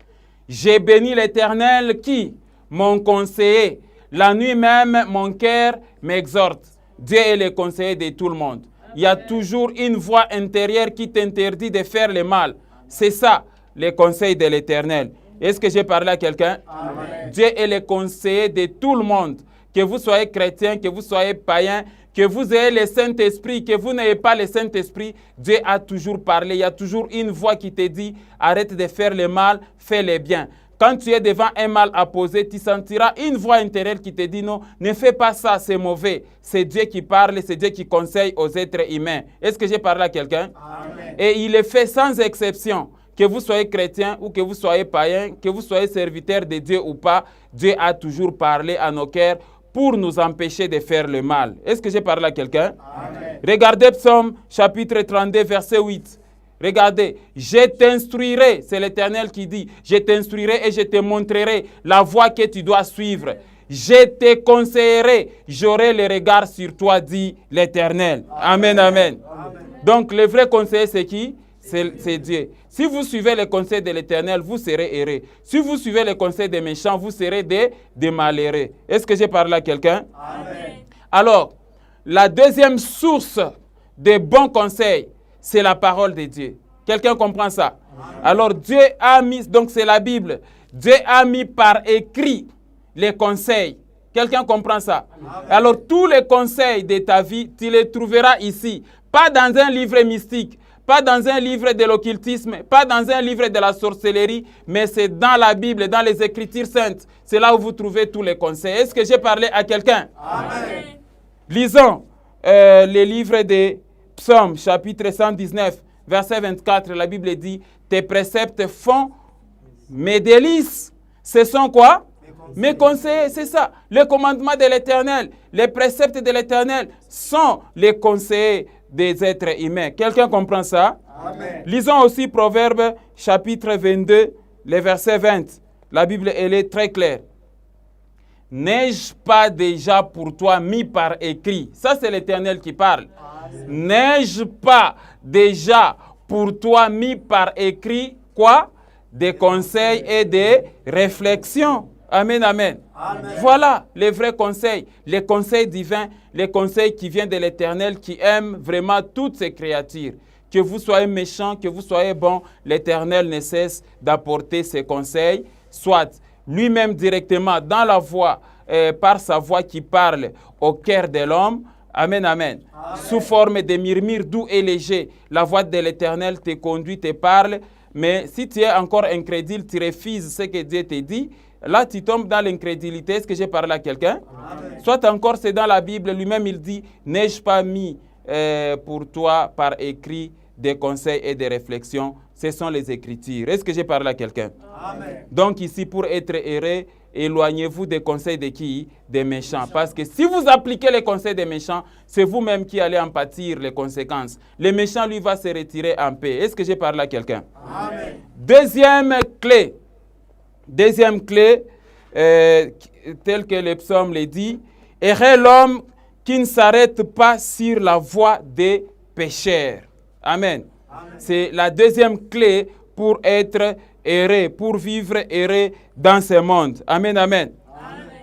S2: J'ai béni l'Éternel qui, mon conseiller, la nuit même mon cœur m'exhorte. Dieu est le conseiller de tout le monde. Il y a toujours une voix intérieure qui t'interdit de faire le mal. C'est ça, le conseil de l'Éternel. Est-ce que j'ai parlé à quelqu'un? Dieu est le conseiller de tout le monde. Que vous soyez chrétien, que vous soyez païen, que vous ayez le Saint-Esprit, que vous n'ayez pas le Saint-Esprit, Dieu a toujours parlé. Il y a toujours une voix qui te dit, arrête de faire le mal, fais le bien. Quand tu es devant un mal à poser, tu sentiras une voix intérieure qui te dit, non, ne fais pas ça, c'est mauvais. C'est Dieu qui parle, c'est Dieu qui conseille aux êtres humains. Est-ce que j'ai parlé à quelqu'un? Et il est fait sans exception. Que vous soyez chrétien ou que vous soyez païen, que vous soyez serviteur de Dieu ou pas, Dieu a toujours parlé à nos cœurs pour nous empêcher de faire le mal. Est-ce que j'ai parlé à quelqu'un? Regardez Psaume chapitre 32, verset 8. Regardez, je t'instruirai, c'est l'Éternel qui dit, je t'instruirai et je te montrerai la voie que tu dois suivre. Je te conseillerai, j'aurai le regard sur toi, dit l'Éternel. Amen, amen. Donc, le vrai conseiller, c'est qui? C'est Dieu. Si vous suivez le conseil de l'Éternel, vous serez heureux. Si vous suivez le conseil des méchants, vous serez des malheureux. Est-ce que j'ai parlé à quelqu'un? Amen. Alors, la deuxième source de bons conseils, c'est la parole de Dieu. Quelqu'un comprend ça? Amen. Alors, Dieu a mis, donc c'est la Bible, Dieu a mis par écrit les conseils. Quelqu'un comprend ça? Amen. Alors, tous les conseils de ta vie, tu les trouveras ici. Pas dans un livre mystique. Pas dans un livre de l'occultisme, pas dans un livre de la sorcellerie, mais c'est dans la Bible, dans les Écritures saintes. C'est là où vous trouvez tous les conseils. Est-ce que j'ai parlé à quelqu'un? Amen. Lisons les livres des Psaumes, chapitre 119, verset 24. La Bible dit, tes préceptes font mes délices. Ce sont quoi? Mes conseils, c'est ça. Les commandements de l'Éternel, les préceptes de l'Éternel sont les conseillers des êtres humains. Quelqu'un comprend ça? Amen. Lisons aussi Proverbe chapitre 22, le verset 20. La Bible, elle est très claire. N'ai-je pas déjà pour toi mis par écrit? Ça, c'est l'Éternel qui parle. N'ai-je pas déjà pour toi mis par écrit quoi? Des conseils et des réflexions. Amen, amen, amen. Voilà les vrais conseils, les conseils divins, les conseils qui viennent de l'Éternel, qui aime vraiment toutes ses créatures. Que vous soyez méchant, que vous soyez bon, l'Éternel ne cesse d'apporter ses conseils, soit lui-même directement dans la voix, par sa voix qui parle au cœur de l'homme. Amen, amen, amen. Sous forme de murmures doux et légers, la voix de l'Éternel te conduit, te parle mais si tu es encore incrédule, tu refuses ce que Dieu te dit, là tu tombes dans l'incrédulité. Est-ce que j'ai parlé à quelqu'un? Soit encore c'est dans la Bible, lui-même il dit, n'ai-je pas mis pour toi par écrit des conseils et des réflexions? Ce sont les Écritures. Est-ce que j'ai parlé à quelqu'un? Donc ici, pour être heureux, éloignez-vous des conseils de qui? Des méchants. Parce que si vous appliquez les conseils des méchants, c'est vous-même qui allez en pâtir les conséquences. Le méchant, lui, va se retirer en paix. Est-ce que j'ai parlé à quelqu'un? Deuxième clé, tel que le psaume le dit, « Heureux l'homme qui ne s'arrête pas sur la voie des pécheurs. » Amen. C'est la deuxième clé pour être heureux, pour vivre heureux dans ce monde. Amen, amen.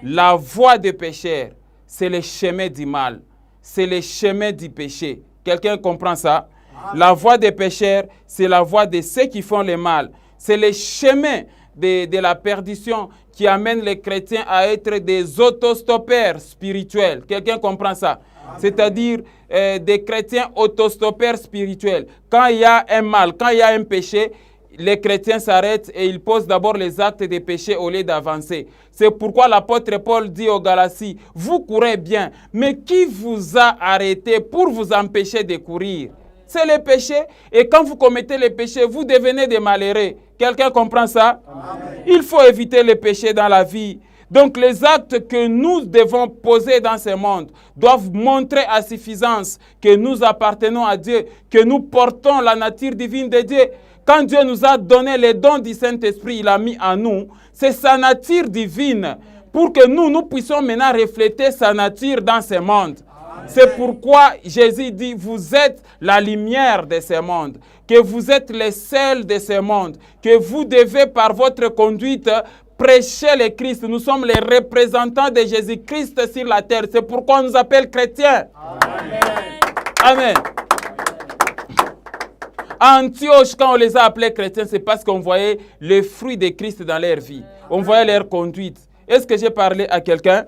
S2: La voie des pécheurs, c'est le chemin du mal. C'est le chemin du péché. Quelqu'un comprend ça? La voie des pécheurs, c'est la voie de ceux qui font le mal. C'est le chemin de la perdition qui amène les chrétiens à être des autostoppeurs spirituels. Quelqu'un comprend ça? C'est-à-dire des chrétiens autostoppeurs spirituels. Quand il y a un mal, quand il y a un péché, les chrétiens s'arrêtent et ils posent d'abord les actes des péchés au lieu d'avancer. C'est pourquoi l'apôtre Paul dit aux Galaties, vous courez bien, mais qui vous a arrêté pour vous empêcher de courir? C'est le péché. Et quand vous commettez le péché, vous devenez des malheureux. Quelqu'un comprend ça? Amen. Il faut éviter le péché dans la vie. Donc les actes que nous devons poser dans ce monde doivent montrer à suffisance que nous appartenons à Dieu, que nous portons la nature divine de Dieu. Quand Dieu nous a donné les dons du Saint-Esprit, il a mis en nous, c'est sa nature divine pour que nous puissions maintenant refléter sa nature dans ce monde. C'est pourquoi Jésus dit, vous êtes la lumière de ce monde, que vous êtes le sel de ce monde, que vous devez par votre conduite prêcher le Christ. Nous sommes les représentants de Jésus-Christ sur la terre. C'est pourquoi on nous appelle chrétiens. Amen. Amen. À Antioche, quand on les a appelés chrétiens, c'est parce qu'on voyait les fruits de Christ dans leur vie. On voyait leur conduite. Est-ce que j'ai parlé à quelqu'un?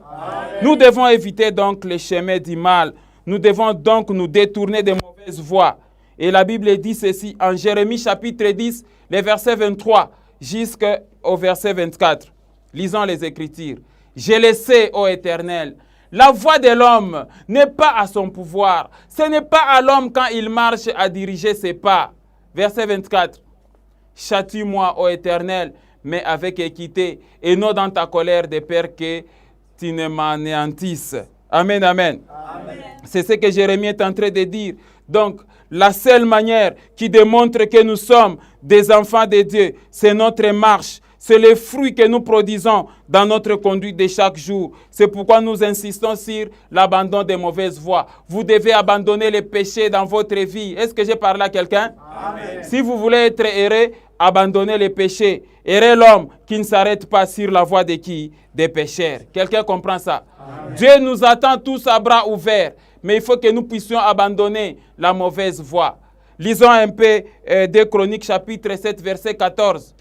S2: Nous devons éviter donc les chemins du mal. Nous devons donc nous détourner des mauvaises voies. Et la Bible dit ceci en Jérémie chapitre 10, les versets 23 jusqu'au verset 24. Lisons les Écritures. « Je le sais, ô Éternel, la voie de l'homme n'est pas à son pouvoir. Ce n'est pas à l'homme quand il marche à diriger ses pas. » Verset 24. « Châtie-moi, ô Éternel, mais avec équité, et non dans ta colère de peur que tu ne m'anéantisses. » Amen, amen. Amen. C'est ce que Jérémie est en train de dire. Donc, la seule manière qui démontre que nous sommes des enfants de Dieu, c'est notre marche. C'est le fruit que nous produisons dans notre conduite de chaque jour. C'est pourquoi nous insistons sur l'abandon des mauvaises voies. Vous devez abandonner les péchés dans votre vie. Est-ce que j'ai parlé à quelqu'un? Amen. Si vous voulez être heureux, abandonnez les péchés. Heureux l'homme qui ne s'arrête pas sur la voie de qui? Des pécheurs. Quelqu'un comprend ça? Amen. Dieu nous attend tous à bras ouverts. Mais il faut que nous puissions abandonner la mauvaise voie. Lisons un peu 2 Chroniques chapitre 7 verset 14.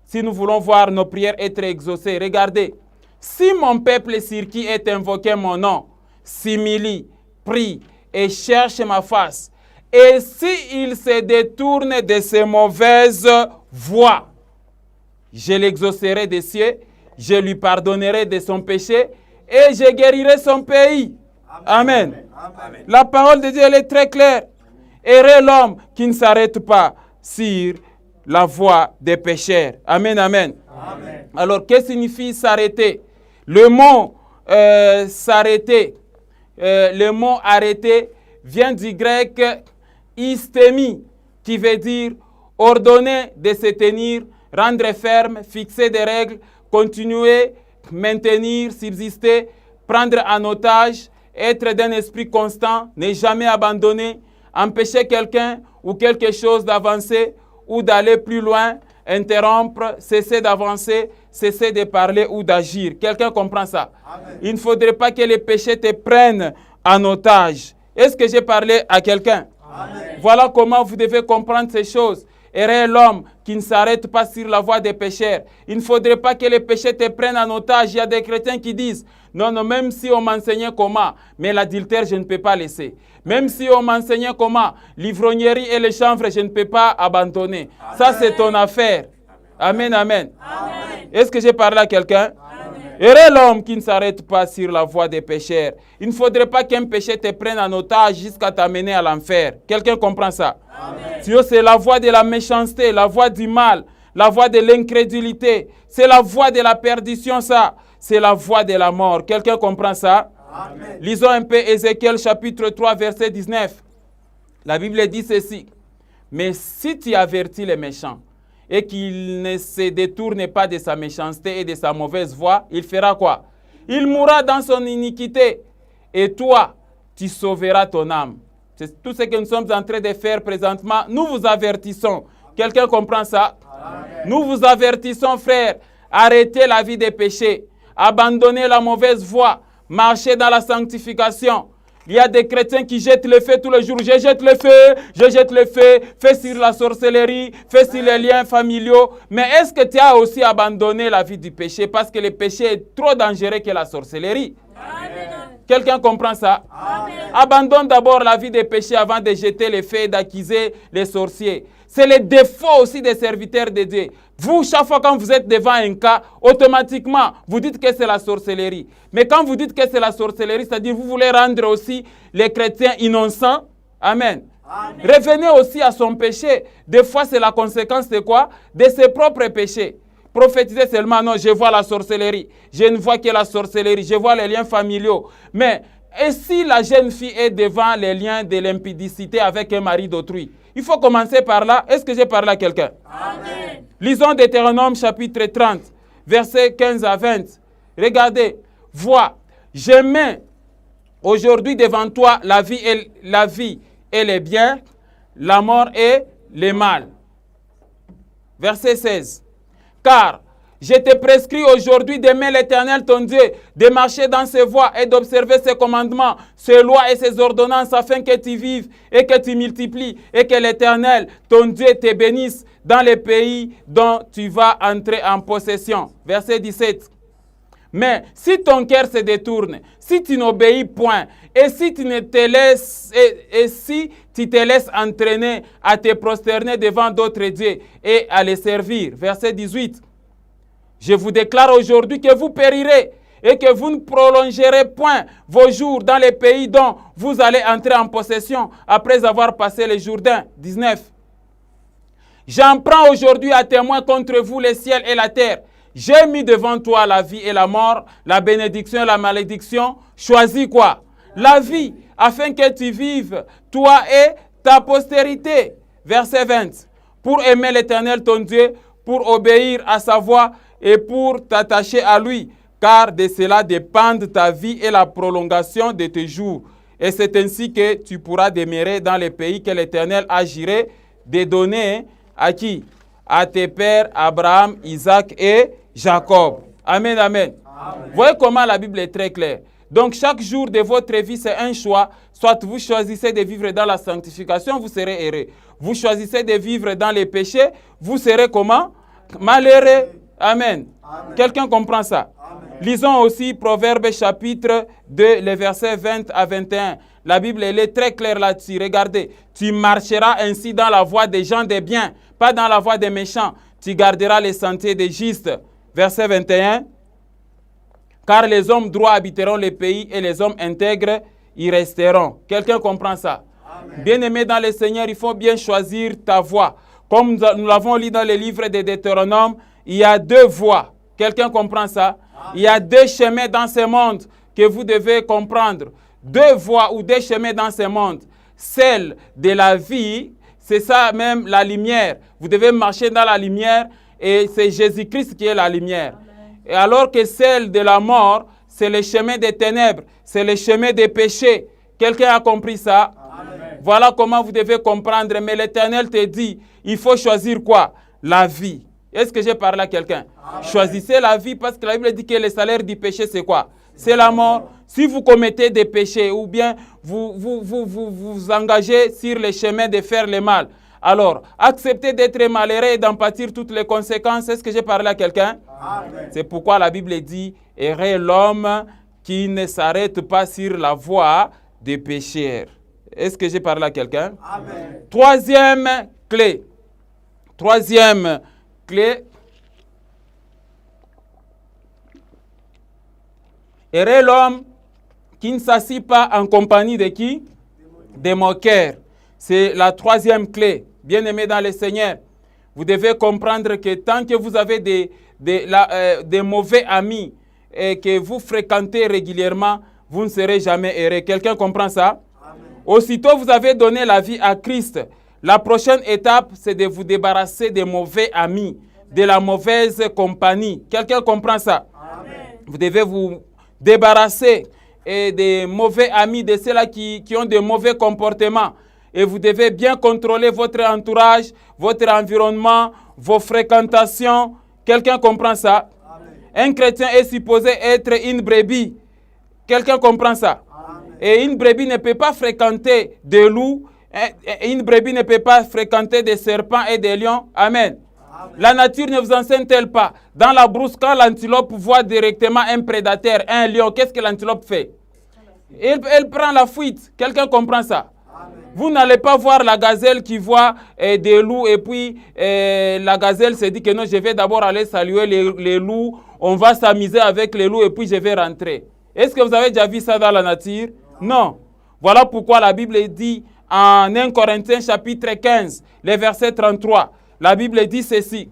S2: Si nous voulons voir nos prières être exaucées, regardez. Si mon peuple sur qui est invoqué mon nom s'humilie, prie et cherche ma face, et s'il se détourne de ses mauvaises voies, je l'exaucerai des cieux, je lui pardonnerai de son péché et je guérirai son pays. Amen. Amen. La parole de Dieu elle est très claire. Heureux l'homme qui ne s'arrête pas sur la voie des pécheurs. Amen, amen. Amen. Alors, qu'est-ce que signifie s'arrêter? Le mot s'arrêter, le mot arrêter vient du grec istémie, qui veut dire ordonner de se tenir, rendre ferme, fixer des règles, continuer, maintenir, subsister, prendre en otage, être d'un esprit constant, ne jamais abandonner, empêcher quelqu'un ou quelque chose d'avancer ou d'aller plus loin, interrompre, cesser d'avancer, cesser de parler ou d'agir. Quelqu'un comprend ça? Amen. Il ne faudrait pas que les péchés te prennent en otage. Est-ce que j'ai parlé à quelqu'un? Voilà comment vous devez comprendre ces choses. Heureux l'homme qui ne s'arrête pas sur la voie des pécheurs. Il ne faudrait pas que les péchés te prennent en otage. Il y a des chrétiens qui disent, non, même si on m'enseignait comment, mais l'adultère, je ne peux pas laisser. Même si on m'enseignait comment, l'ivrognerie et les chanvres, je ne peux pas abandonner. Amen. Ça, c'est ton affaire. Amen, amen. Amen. Est-ce que j'ai parlé à quelqu'un? Heureux l'homme qui ne s'arrête pas sur la voie des pécheurs. Il ne faudrait pas qu'un péché te prenne en otage jusqu'à t'amener à l'enfer. Quelqu'un comprend ça? Amen. C'est la voie de la méchanceté, la voie du mal, la voie de l'incrédulité. C'est la voie de la perdition, ça. C'est la voie de la mort. Quelqu'un comprend ça? Amen. Lisons un peu Ézéchiel chapitre 3, verset 19. La Bible dit ceci. Mais si tu avertis les méchants, et qu'il ne se détourne pas de sa méchanceté et de sa mauvaise voie, il fera quoi? Il mourra dans son iniquité. Et toi, tu sauveras ton âme. C'est tout ce que nous sommes en train de faire présentement. Nous vous avertissons. Quelqu'un comprend ça? Amen. Nous vous avertissons, frères. Arrêtez la vie des péchés. Abandonnez la mauvaise voie. Marchez dans la sanctification. Il y a des chrétiens qui jettent le feu tous les jours. Je jette le feu, fais sur la sorcellerie, fais sur les liens familiaux. Mais est-ce que tu as aussi abandonné la vie du péché? Parce que le péché est trop dangereux que la sorcellerie. Amen. Quelqu'un comprend ça? Amen. Abandonne d'abord la vie des péchés avant de jeter le feu et d'accuser les sorciers. C'est le défaut aussi des serviteurs de Dieu. Vous, chaque fois quand vous êtes devant un cas, automatiquement, vous dites que c'est la sorcellerie. Mais quand vous dites que c'est la sorcellerie, c'est-à-dire vous voulez rendre aussi les chrétiens innocents. Amen. Amen. Revenez aussi à son péché. Des fois, c'est la conséquence de quoi? De ses propres péchés. Prophétiser seulement, non, je vois la sorcellerie. Je ne vois que la sorcellerie. Je vois les liens familiaux. Mais, et si la jeune fille est devant les liens de l'impudicité avec un mari d'autrui? Il faut commencer par là. Est-ce que j'ai parlé à quelqu'un? Amen. Lisons Deutéronome chapitre 30, versets 15 à 20. Regardez, vois, je mets aujourd'hui devant toi la vie et les biens, la mort et le mal. Verset 16. Car je te prescris aujourd'hui d'aimer l'Éternel ton Dieu, de marcher dans ses voies et d'observer ses commandements, ses lois et ses ordonnances, afin que tu vives et que tu multiplies et que l'Éternel ton Dieu te bénisse dans les pays dont tu vas entrer en possession. Verset 17. Mais si ton cœur se détourne, si tu n'obéis point, et si tu te laisses entraîner à te prosterner devant d'autres dieux et à les servir. Verset 18. Je vous déclare aujourd'hui que vous périrez et que vous ne prolongerez point vos jours dans les pays dont vous allez entrer en possession après avoir passé le Jourdain. 19. J'en prends aujourd'hui à témoin contre vous les ciels et la terre. J'ai mis devant toi la vie et la mort, la bénédiction et la malédiction. Choisis quoi? La vie, afin que tu vives, toi et ta postérité. Verset 20. Pour aimer l'Éternel ton Dieu, pour obéir à sa voix et pour t'attacher à lui, car de cela dépendent ta vie et la prolongation de tes jours. Et c'est ainsi que tu pourras demeurer dans les pays que l'Éternel a juré de donner à qui? À tes pères Abraham, Isaac et Jacob. Amen, amen. Amen. Voyez comment la Bible est très claire. Donc chaque jour de votre vie, c'est un choix. Soit vous choisissez de vivre dans la sanctification, vous serez heureux. Vous choisissez de vivre dans les péchés, vous serez comment? Malheureux. Amen. Amen. Quelqu'un comprend ça? Amen. Lisons aussi Proverbes chapitre 2, les versets 20 à 21. La Bible elle est très claire là-dessus. Regardez, tu marcheras ainsi dans la voie des gens de bien, pas dans la voie des méchants. Tu garderas les sentiers des justes. Verset 21. Car les hommes droits habiteront les pays et les hommes intègres y resteront. Quelqu'un comprend ça? Bien-aimé dans le Seigneur, il faut bien choisir ta voie. Comme nous l'avons lu dans le livre de Deutéronome, il y a deux voies. Quelqu'un comprend ça? Amen. Il y a deux chemins dans ce monde que vous devez comprendre. Deux voies ou deux chemins dans ce monde. Celle de la vie, c'est ça même la lumière. Vous devez marcher dans la lumière et c'est Jésus-Christ qui est la lumière. Amen. Et alors que celle de la mort, c'est le chemin des ténèbres, c'est le chemin des péchés. Quelqu'un a compris ça? Amen. Voilà comment vous devez comprendre. Mais l'Éternel te dit, il faut choisir quoi? La vie. Est-ce que j'ai parlé à quelqu'un? Choisissez la vie parce que la Bible dit que le salaire du péché, c'est quoi? C'est la mort. Si vous commettez des péchés ou bien vous engagez sur le chemin de faire le mal, Alors, accepter d'être malheureux et d'en pâtir toutes les conséquences, est-ce que j'ai parlé à quelqu'un?
S3: Amen.
S2: C'est pourquoi la Bible dit, heureux l'homme qui ne s'arrête pas sur la voie des pécheurs. Est-ce que j'ai parlé à quelqu'un?
S3: Amen.
S2: Troisième clé. Troisième clé. Heureux l'homme qui ne s'assied pas en compagnie de qui? Des moqueurs. C'est la troisième clé. Bien-aimés dans le Seigneur, vous devez comprendre que tant que vous avez des mauvais amis et que vous fréquentez régulièrement, vous ne serez jamais heureux. Quelqu'un comprend ça?
S3: Amen.
S2: Aussitôt vous avez donné la vie à Christ, la prochaine étape, c'est de vous débarrasser des mauvais amis, de la mauvaise compagnie. Quelqu'un comprend ça?
S3: Amen.
S2: Vous devez vous débarrasser des mauvais amis, de ceux-là qui ont de mauvais comportements. Et vous devez bien contrôler votre entourage, votre environnement, vos fréquentations. Quelqu'un comprend ça?
S3: Amen.
S2: Un chrétien est supposé être une brebis. Quelqu'un comprend ça?
S3: Amen.
S2: Et une brebis ne peut pas fréquenter des loups. Une brebis ne peut pas fréquenter des serpents et des lions. Amen.
S3: Amen.
S2: La nature ne vous enseigne-t-elle pas? Dans la brousse, quand l'antilope voit directement un prédateur, un lion, qu'est-ce que l'antilope fait? Elle prend la fuite. Quelqu'un comprend ça?
S3: Amen.
S2: Vous n'allez pas voir la gazelle qui voit des loups et puis la gazelle se dit que non, je vais d'abord aller saluer les loups, on va s'amuser avec les loups et puis je vais rentrer. Est-ce que vous avez déjà vu ça dans la nature? Non. Voilà pourquoi la Bible dit en 1 Corinthiens chapitre 15, le verset 33, la Bible dit ceci.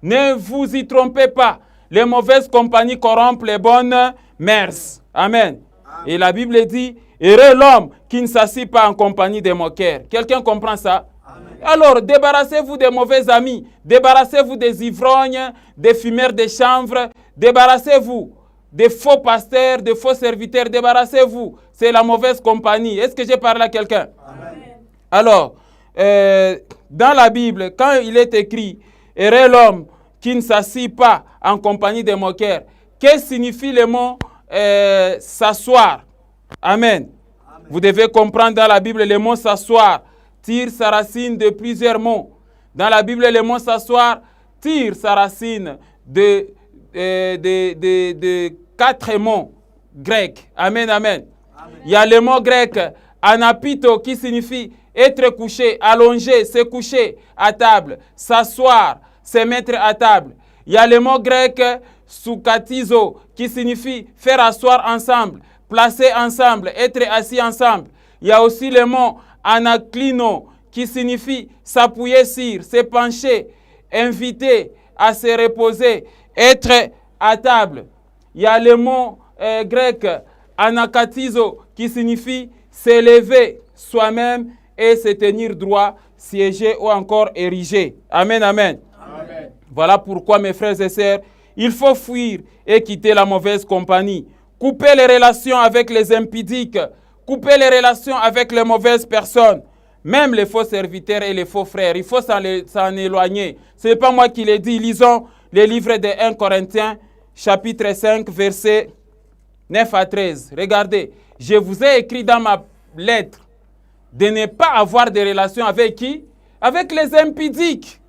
S2: Ne vous y trompez pas, les mauvaises compagnies corrompent les bonnes mœurs. Amen. Et la Bible dit, heureux l'homme qui ne s'assied pas en compagnie des moqueurs. Quelqu'un comprend ça?
S3: Amen.
S2: Alors, débarrassez-vous des mauvais amis, débarrassez-vous des ivrognes, des fumeurs de chanvre, débarrassez-vous des faux pasteurs, des faux serviteurs, débarrassez-vous. C'est la mauvaise compagnie. Est-ce que j'ai parlé à quelqu'un?
S3: Amen.
S2: Alors, dans la Bible, quand il est écrit, heureux l'homme qui ne s'assied pas en compagnie des moqueurs, qu'est-ce que signifie le mot s'asseoir? Amen.
S3: Amen.
S2: Vous devez comprendre dans la Bible, le mot s'asseoir tire sa racine de plusieurs mots. Dans la Bible, le mot s'asseoir tire sa racine de 4 mots grecs. Amen, amen.
S3: Amen.
S2: Il y a le mot grec anapito qui signifie être couché, allongé, se coucher à table, s'asseoir, se mettre à table. Il y a le mot grec soukatizo qui signifie faire asseoir ensemble, placer ensemble, être assis ensemble. Il y a aussi le mot anaklino qui signifie s'appuyer sur, se pencher, inviter à se reposer, être à table. Il y a le mot grec anakatizo qui signifie s'élever soi-même et se tenir droit, siéger ou encore ériger. Amen, amen.
S3: Amen.
S2: Voilà pourquoi, mes frères et sœurs, il faut fuir et quitter la mauvaise compagnie. Couper les relations avec les impudiques. Couper les relations avec les mauvaises personnes. Même les faux serviteurs et les faux frères. Il faut s'en éloigner. Ce n'est pas moi qui l'ai dit. Lisons le livre de 1 Corinthiens, chapitre 5, versets 9 à 13. Regardez, je vous ai écrit dans ma lettre de ne pas avoir de relations avec qui? Avec les impudiques.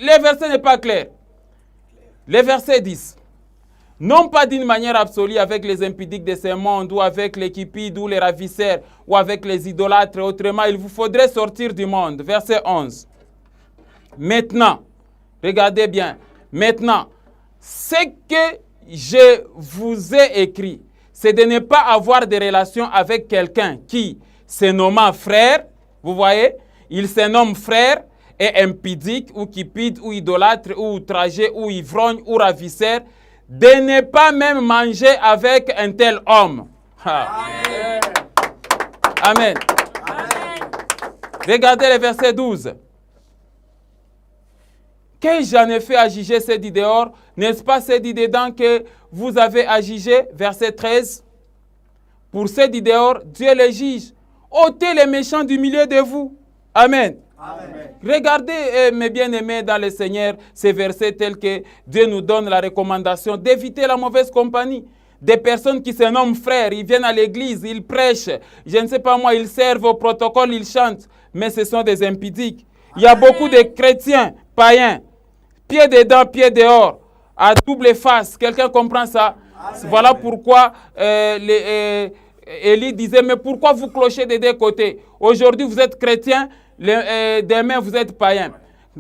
S2: Le verset n'est pas clair. Le verset 10. Non pas d'une manière absolue avec les impudiques de ce monde ou avec les cupides ou les ravisseurs ou avec les idolâtres. Autrement, il vous faudrait sortir du monde. Verset 11. Maintenant, regardez bien. Maintenant, ce que je vous ai écrit, c'est de ne pas avoir de relation avec quelqu'un qui, se nommant frère, vous voyez, il se nomme frère, et impudique ou cupide ou idolâtre ou outragé ou ivrogne ou ravisseur, de ne pas même manger avec un tel homme.
S3: Amen.
S2: Amen.
S3: Amen.
S2: Regardez le verset 12. Que j'en ai fait à juger, c'est dit dehors, n'est-ce pas c'est dit dedans que vous avez à juger? Verset 13. Pour ceux dit dehors, Dieu les juge. ôtez les méchants du milieu de vous. Amen.
S3: Amen.
S2: Regardez, mes bien-aimés dans le Seigneur, ces versets tels que Dieu nous donne la recommandation d'éviter la mauvaise compagnie. Des personnes qui se nomment frères, ils viennent à l'église, ils prêchent, je ne sais pas moi, ils servent au protocole, ils chantent, mais ce sont des impudiques. Il y a beaucoup de chrétiens païens, pieds dedans, pieds dehors, à double face. Quelqu'un comprend ça? Voilà pourquoi Élie disait, mais pourquoi vous clochez des deux côtés? Aujourd'hui, vous êtes chrétien, demain, vous êtes païen.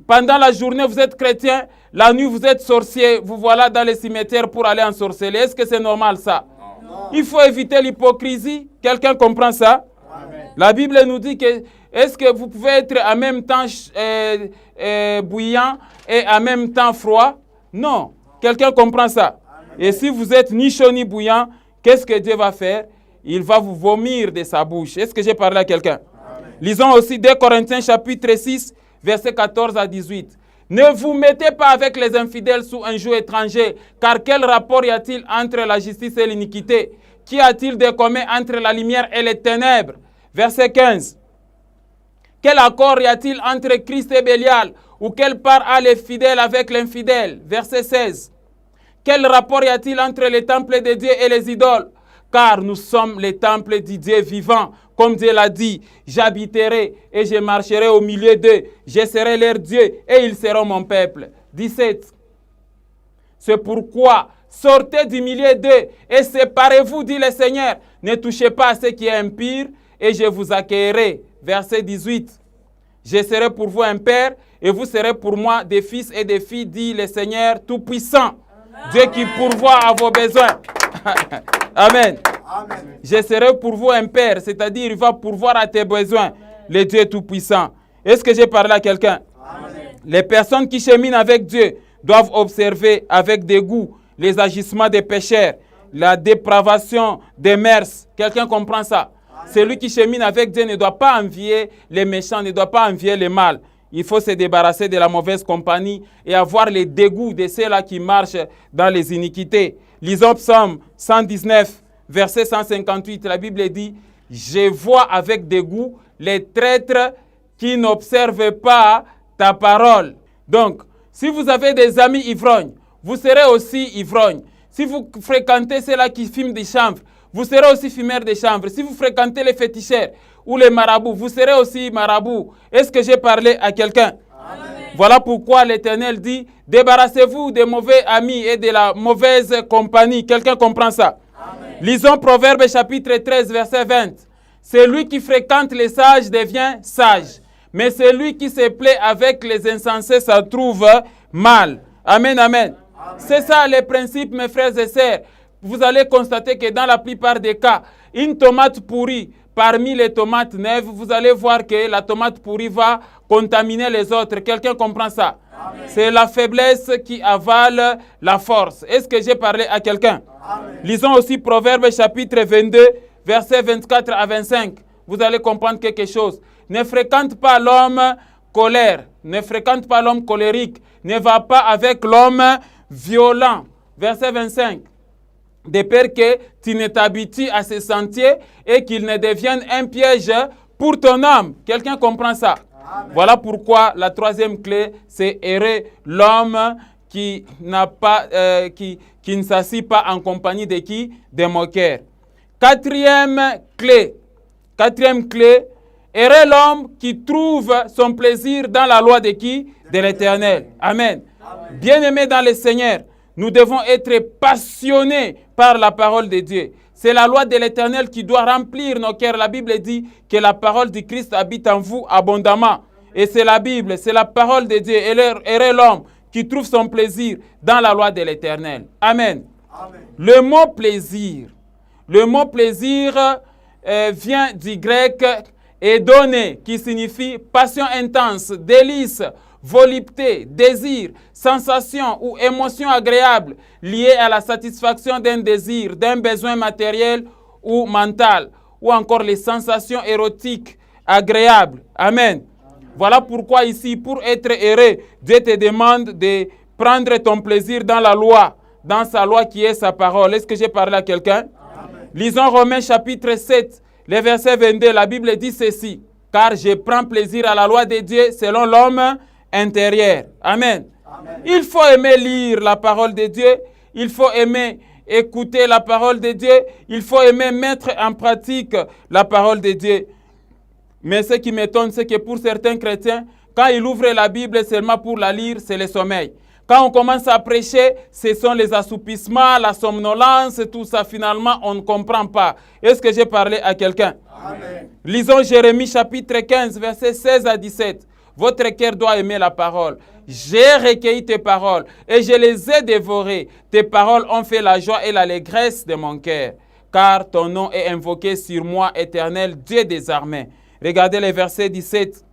S2: Pendant la journée, vous êtes chrétien, la nuit, vous êtes sorcier, vous voilà dans les cimetières pour aller ensorceler. Est-ce que c'est normal ça? Non. Il faut éviter l'hypocrisie. Quelqu'un comprend ça? Amen. La Bible nous dit que est-ce que vous pouvez être en même temps bouillant et en même temps froid? Non. Quelqu'un comprend ça? Amen. Et si vous êtes ni chaud ni bouillant, qu'est-ce que Dieu va faire? Il va vous vomir de sa bouche. Est-ce que j'ai parlé à quelqu'un? Lisons aussi 2 Corinthiens chapitre 6, versets 14 à 18. Ne vous mettez pas avec les infidèles sous un joug étranger, car quel rapport y a-t-il entre la justice et l'iniquité? Qu'y a-t-il de commun entre la lumière et les ténèbres? Verset 15. Quel accord y a-t-il entre Christ et Bélial? Ou quelle part a les fidèles avec l'infidèle? Verset 16. Quel rapport y a-t-il entre les temples de Dieu et les idoles? Car nous sommes les temples du Dieu vivant. Comme Dieu l'a dit, j'habiterai et je marcherai au milieu d'eux. Je serai leur Dieu et ils seront mon peuple. 17. C'est pourquoi sortez du milieu d'eux et séparez-vous, dit le Seigneur. Ne touchez pas à ce qui est impur et je vous accueillerai. Verset 18. Je serai pour vous un père et vous serez pour moi des fils et des filles, dit le Seigneur Tout-Puissant. Dieu qui pourvoit à vos besoins. Amen. Amen. Je serai pour vous un père, c'est-à-dire il va pourvoir à tes besoins, le Dieu Tout-Puissant. Est-ce que j'ai parlé à quelqu'un? Les personnes qui cheminent avec Dieu doivent observer avec dégoût les agissements des pécheurs, la dépravation des mœurs. Quelqu'un comprend ça? Celui qui chemine avec Dieu ne doit pas envier les méchants, ne doit pas envier les mal. Il faut se débarrasser de la mauvaise compagnie et avoir le dégoût de ceux-là qui marchent dans les iniquités. Lisons Psaume 119, verset 158. La Bible dit, « Je vois avec dégoût les traîtres qui n'observent pas ta parole. » Donc, si vous avez des amis ivrognes, vous serez aussi ivrogne. Si vous fréquentez ceux-là qui fument des chanvres, vous serez aussi fumeur de chanvre. Si vous fréquentez les féticheurs ou les marabouts, vous serez aussi marabout. Est-ce que j'ai parlé à quelqu'un? Voilà pourquoi l'Éternel dit, débarrassez-vous des mauvais amis et de la mauvaise compagnie. Quelqu'un comprend ça? Amen. Lisons Proverbe chapitre 13, verset 20. Celui qui fréquente les sages devient sage, mais celui qui se plaît avec les insensés se trouve mal. Amen, amen. C'est ça les principes, mes frères et sœurs. Vous allez constater que dans la plupart des cas, une tomate pourrie parmi les tomates neuves, vous allez voir que la tomate pourrie va contaminer les autres. Quelqu'un comprend ça? C'est la faiblesse qui avale la force. Est-ce que j'ai parlé à quelqu'un? Lisons aussi Proverbe chapitre 22, versets 24 à 25. Vous allez comprendre quelque chose. Ne fréquente pas l'homme colère, ne fréquente pas l'homme colérique, ne va pas avec l'homme violent. Verset 25. De peur que tu ne t'habitues à ces sentiers et qu'il ne devienne un piège pour ton âme. Quelqu'un comprend ça? Amen. Voilà pourquoi la troisième clé, c'est errer l'homme qui ne s'assit pas en compagnie de qui? Des moqueurs. Quatrième clé, errer l'homme qui trouve son plaisir dans la loi de qui? De l'Éternel. Amen. Bien-aimés dans le Seigneur, nous devons être passionnés par la parole de Dieu. C'est la loi de l'Éternel qui doit remplir nos cœurs. La Bible dit que la parole du Christ habite en vous abondamment. Et c'est la Bible, c'est la parole de Dieu. Et l'homme qui trouve son plaisir dans la loi de l'Éternel. Amen. Amen. Le mot plaisir vient du grec édoné, qui signifie passion intense, délice, volupté, désir, sensation ou émotion agréable liée à la satisfaction d'un désir, d'un besoin matériel ou mental, ou encore les sensations érotiques agréables. Amen. Voilà pourquoi ici, pour être heureux, Dieu te demande de prendre ton plaisir dans la loi, dans sa loi qui est sa parole. Est-ce que j'ai parlé à quelqu'un? Lisons Romains chapitre 7, le verset 22. La Bible dit ceci, « Car je prends plaisir à la loi de Dieu selon l'homme intérieur. » Amen. Amen. Il faut aimer lire la parole de Dieu. Il faut aimer écouter la parole de Dieu. Il faut aimer mettre en pratique la parole de Dieu. Mais ce qui m'étonne, c'est que pour certains chrétiens, Quand il ouvre la Bible seulement pour la lire, c'est le sommeil. Quand on commence à prêcher, ce sont les assoupissements, la somnolence, tout ça. Finalement, on ne comprend pas. Est-ce que j'ai parlé à quelqu'un?
S1: Amen.
S2: Lisons Jérémie chapitre 15, versets 16 à 17. Votre cœur doit aimer la parole. J'ai recueilli tes paroles et je les ai dévorées. Tes paroles ont fait la joie et l'allégresse de mon cœur. Car ton nom est invoqué sur moi, éternel Dieu des armées. Regardez le verset 17.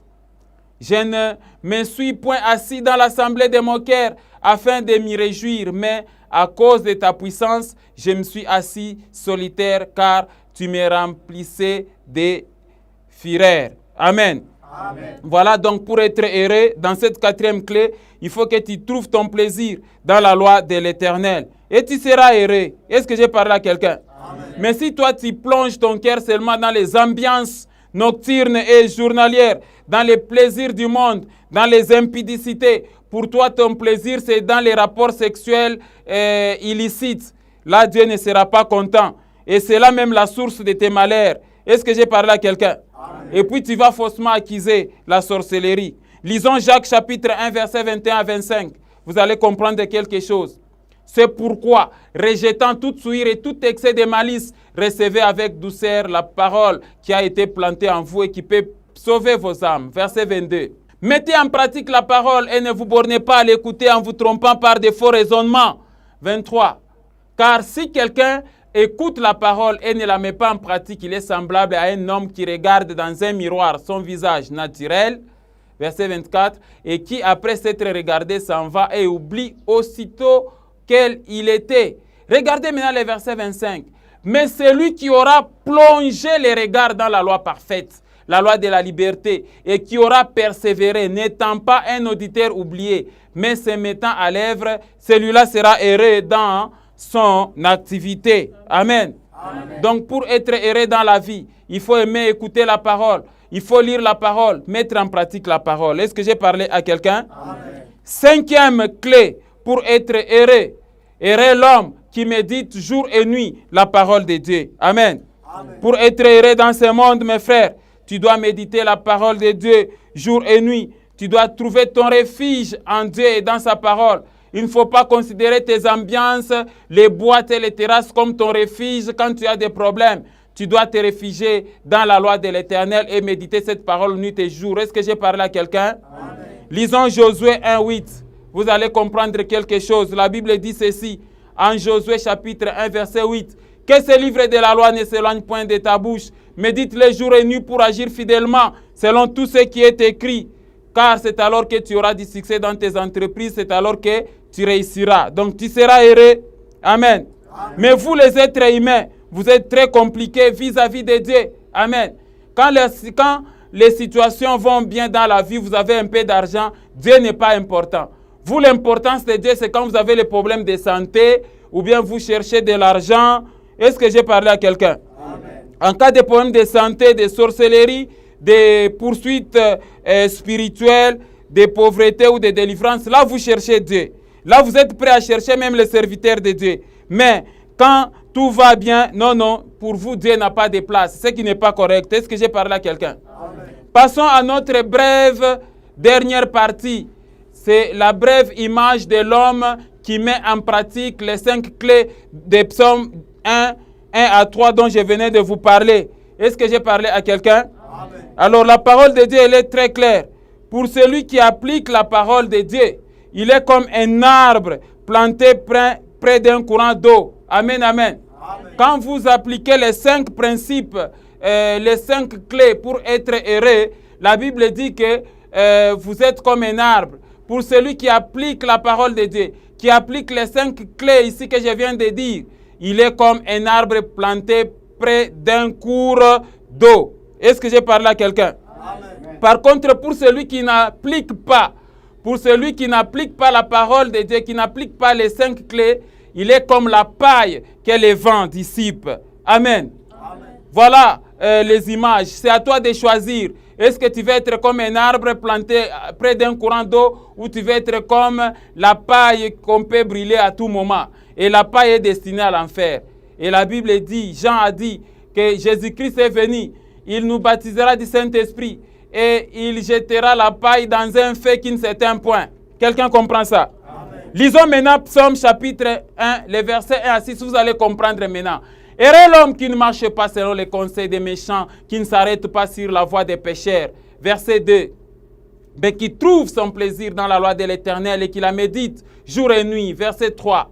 S2: Je ne me suis point assis dans l'assemblée de mon cœur afin de m'y réjouir, mais à cause de ta puissance, je me suis assis solitaire car tu me remplissais de fureur. Amen.
S1: Amen.
S2: Voilà donc pour être heureux, dans cette quatrième clé, il faut que tu trouves ton plaisir dans la loi de l'Éternel. Et tu seras heureux. Est-ce que j'ai parlé à quelqu'un? Mais si toi tu plonges ton cœur seulement dans les ambiances nocturnes et journalières, dans les plaisirs du monde, dans les impudicités, pour toi ton plaisir c'est dans les rapports sexuels illicites, là Dieu ne sera pas content. Et c'est là même la source de tes malheurs. Est-ce que j'ai parlé à quelqu'un? Et puis tu vas faussement accuser la sorcellerie. Lisons Jacques chapitre 1 verset 21 à 25. Vous allez comprendre quelque chose. C'est pourquoi, rejetant toute souillure et tout excès de malice, recevez avec douceur la parole qui a été plantée en vous et qui peut sauver vos âmes. Verset 22. Mettez en pratique la parole et ne vous bornez pas à l'écouter en vous trompant par de faux raisonnements. 23. Car si quelqu'un écoute la parole et ne la met pas en pratique, il est semblable à un homme qui regarde dans un miroir son visage naturel, verset 24, et qui, après s'être regardé, s'en va et oublie aussitôt quel il était. Regardez maintenant le verset 25. Mais celui qui aura plongé les regards dans la loi parfaite, la loi de la liberté, et qui aura persévéré, n'étant pas un auditeur oublié, mais se mettant à l'œuvre, celui-là sera heureux dans son activité. Amen.
S1: Amen.
S2: Donc pour être heureux dans la vie, il faut aimer écouter la parole. Il faut lire la parole, mettre en pratique la parole. Est-ce que j'ai parlé à quelqu'un? Cinquième clé pour être heureux. Heureux l'homme qui médite jour et nuit la parole de Dieu. Amen.
S1: Amen.
S2: Pour être heureux dans ce monde, mes frères, tu dois méditer la parole de Dieu jour et nuit. Tu dois trouver ton refuge en Dieu et dans sa parole. Il ne faut pas considérer tes ambiances, les boîtes et les terrasses comme ton refuge quand tu as des problèmes. Tu dois te réfugier dans la loi de l'Éternel et méditer cette parole nuit et jour. Est-ce que j'ai parlé à quelqu'un? Lisons Josué 1:8. Vous allez comprendre quelque chose. La Bible dit ceci, en Josué chapitre 1 verset 8. Que ce livre de la loi ne s'éloigne point de ta bouche. Médite-le jour et nuit pour agir fidèlement selon tout ce qui est écrit. Car c'est alors que tu auras du succès dans tes entreprises, c'est alors que tu réussiras. Donc tu seras heureux. Amen. Amen. Mais vous les êtres humains, vous êtes très compliqués vis-à-vis de Dieu. Amen. Quand les situations vont bien dans la vie, vous avez un peu d'argent, Dieu n'est pas important. Vous, l'importance de Dieu, c'est quand vous avez les problèmes de santé ou bien vous cherchez de l'argent. Est-ce que j'ai parlé à quelqu'un? En cas de problème de santé, de sorcellerie, des poursuites spirituelles, de pauvreté ou de délivrance, là vous cherchez Dieu. Là vous êtes prêt à chercher même les serviteurs de Dieu. Mais quand tout va bien, non, pour vous Dieu n'a pas de place. Ce qui n'est pas correct. Est-ce que j'ai parlé à quelqu'un? Passons à notre brève dernière partie. C'est la brève image de l'homme qui met en pratique les 5 clés des psaumes 1 à 3 dont je venais de vous parler. Est-ce que j'ai parlé à quelqu'un? Alors la parole de Dieu, elle est très claire. Pour celui qui applique la parole de Dieu, il est comme un arbre planté près d'un courant d'eau. Amen, amen. Quand vous appliquez les 5 principes, les 5 clés pour être heureux, la Bible dit que vous êtes comme un arbre. Pour celui qui applique la parole de Dieu, qui applique les 5 clés ici que je viens de dire, il est comme un arbre planté près d'un cours d'eau. Est-ce que j'ai parlé à quelqu'un? Par contre, pour celui qui n'applique pas, la parole de Dieu, qui n'applique pas les 5 clés, il est comme la paille que les vents dissipent. Amen. Voilà les images. C'est à toi de choisir. Est-ce que tu veux être comme un arbre planté près d'un courant d'eau ou tu veux être comme la paille qu'on peut brûler à tout moment? Et la paille est destinée à l'enfer. Et la Bible dit, Jean a dit que Jésus-Christ est venu. Il nous baptisera du Saint-Esprit et il jettera la paille dans un feu qui ne s'éteint point. Quelqu'un comprend ça? Amen. Lisons maintenant Psaume chapitre 1, les versets 1 à 6, vous allez comprendre maintenant. Heureux l'homme qui ne marche pas selon les conseils des méchants, qui ne s'arrête pas sur la voie des pécheurs. Verset 2. Mais qui trouve son plaisir dans la loi de l'Éternel et qui la médite jour et nuit. Verset 3.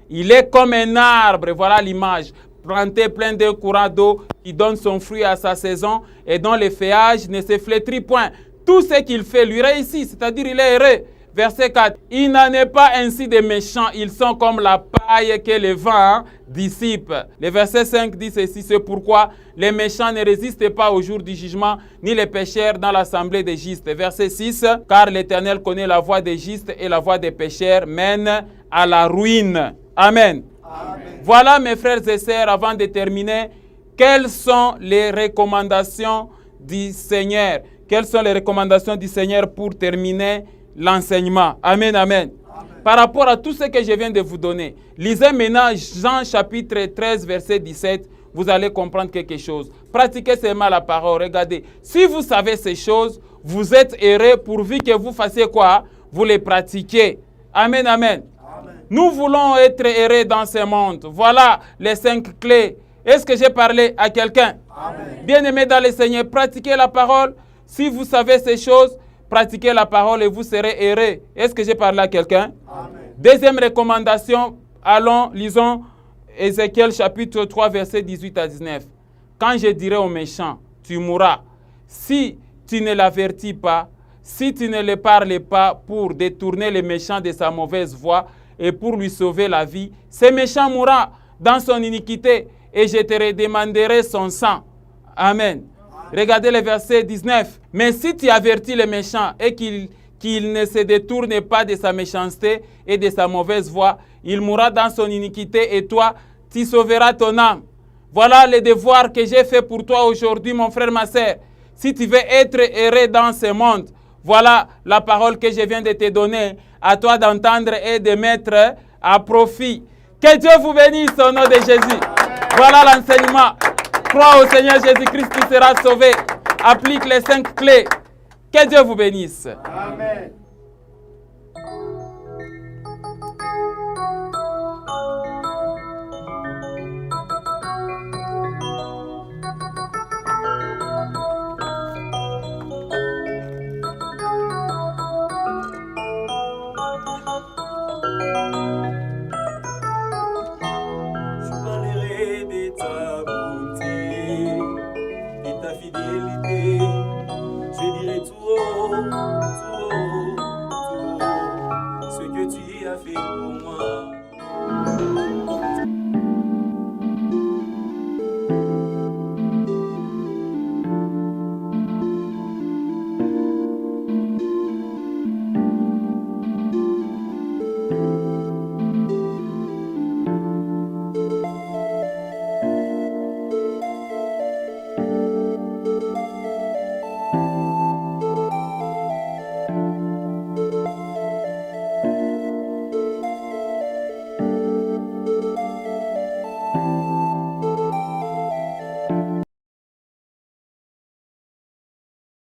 S2: Il est comme un arbre, voilà l'image, planté plein d'un courant d'eau qui donne son fruit à sa saison et dont le feuillage ne se flétrit point. Tout ce qu'il fait lui réussit, c'est-à-dire il est heureux. Verset 4. Il n'en est pas ainsi des méchants, ils sont comme la paille que le vent dissipe. Le verset 5 dit ceci, c'est pourquoi les méchants ne résistent pas au jour du jugement, ni les pécheurs dans l'assemblée des justes. Verset 6. Car l'Éternel connaît la voie des justes et la voie des pécheurs mène à la ruine. Amen. Amen. Voilà mes frères et sœurs, avant de terminer, quelles sont les recommandations du Seigneur? Quelles sont les recommandations du Seigneur pour terminer l'enseignement? Amen, amen. Amen. Par rapport à tout ce que je viens de vous donner, lisez maintenant Jean chapitre 13, verset 17, vous allez comprendre quelque chose. Pratiquez seulement la parole. Regardez, si vous savez ces choses, vous êtes heureux pourvu que vous fassiez quoi? Vous les pratiquez. Amen, amen. Nous voulons être heureux dans ce monde. Voilà les 5 clés. Est-ce que j'ai parlé à quelqu'un? Bien-aimés dans le Seigneur, pratiquez la parole. Si vous savez ces choses, pratiquez la parole et vous serez heureux. Est-ce que j'ai parlé à quelqu'un? Deuxième recommandation, allons, lisons Ézéchiel chapitre 3, verset 18 à 19. Quand je dirai aux méchants, tu mourras, si tu ne l'avertis pas, si tu ne le parles pas pour détourner le méchant de sa mauvaise voie, et pour lui sauver la vie, ce méchant mourra dans son iniquité et je te redemanderai son sang. Amen. Regardez le verset 19. Mais si tu avertis le méchant et qu'il ne se détourne pas de sa méchanceté et de sa mauvaise voie, il mourra dans son iniquité et toi, tu sauveras ton âme. Voilà le devoir que j'ai fait pour toi aujourd'hui, mon frère, ma sœur. Si tu veux être heureux dans ce monde, voilà la parole que je viens de te donner. À toi d'entendre et de mettre à profit. Que Dieu vous bénisse au nom de Jésus. Voilà l'enseignement. Crois au Seigneur Jésus-Christ, tu seras sauvé. Applique les 5 clés. Que Dieu vous bénisse. Amen.
S1: Ce que tu as fait pour moi.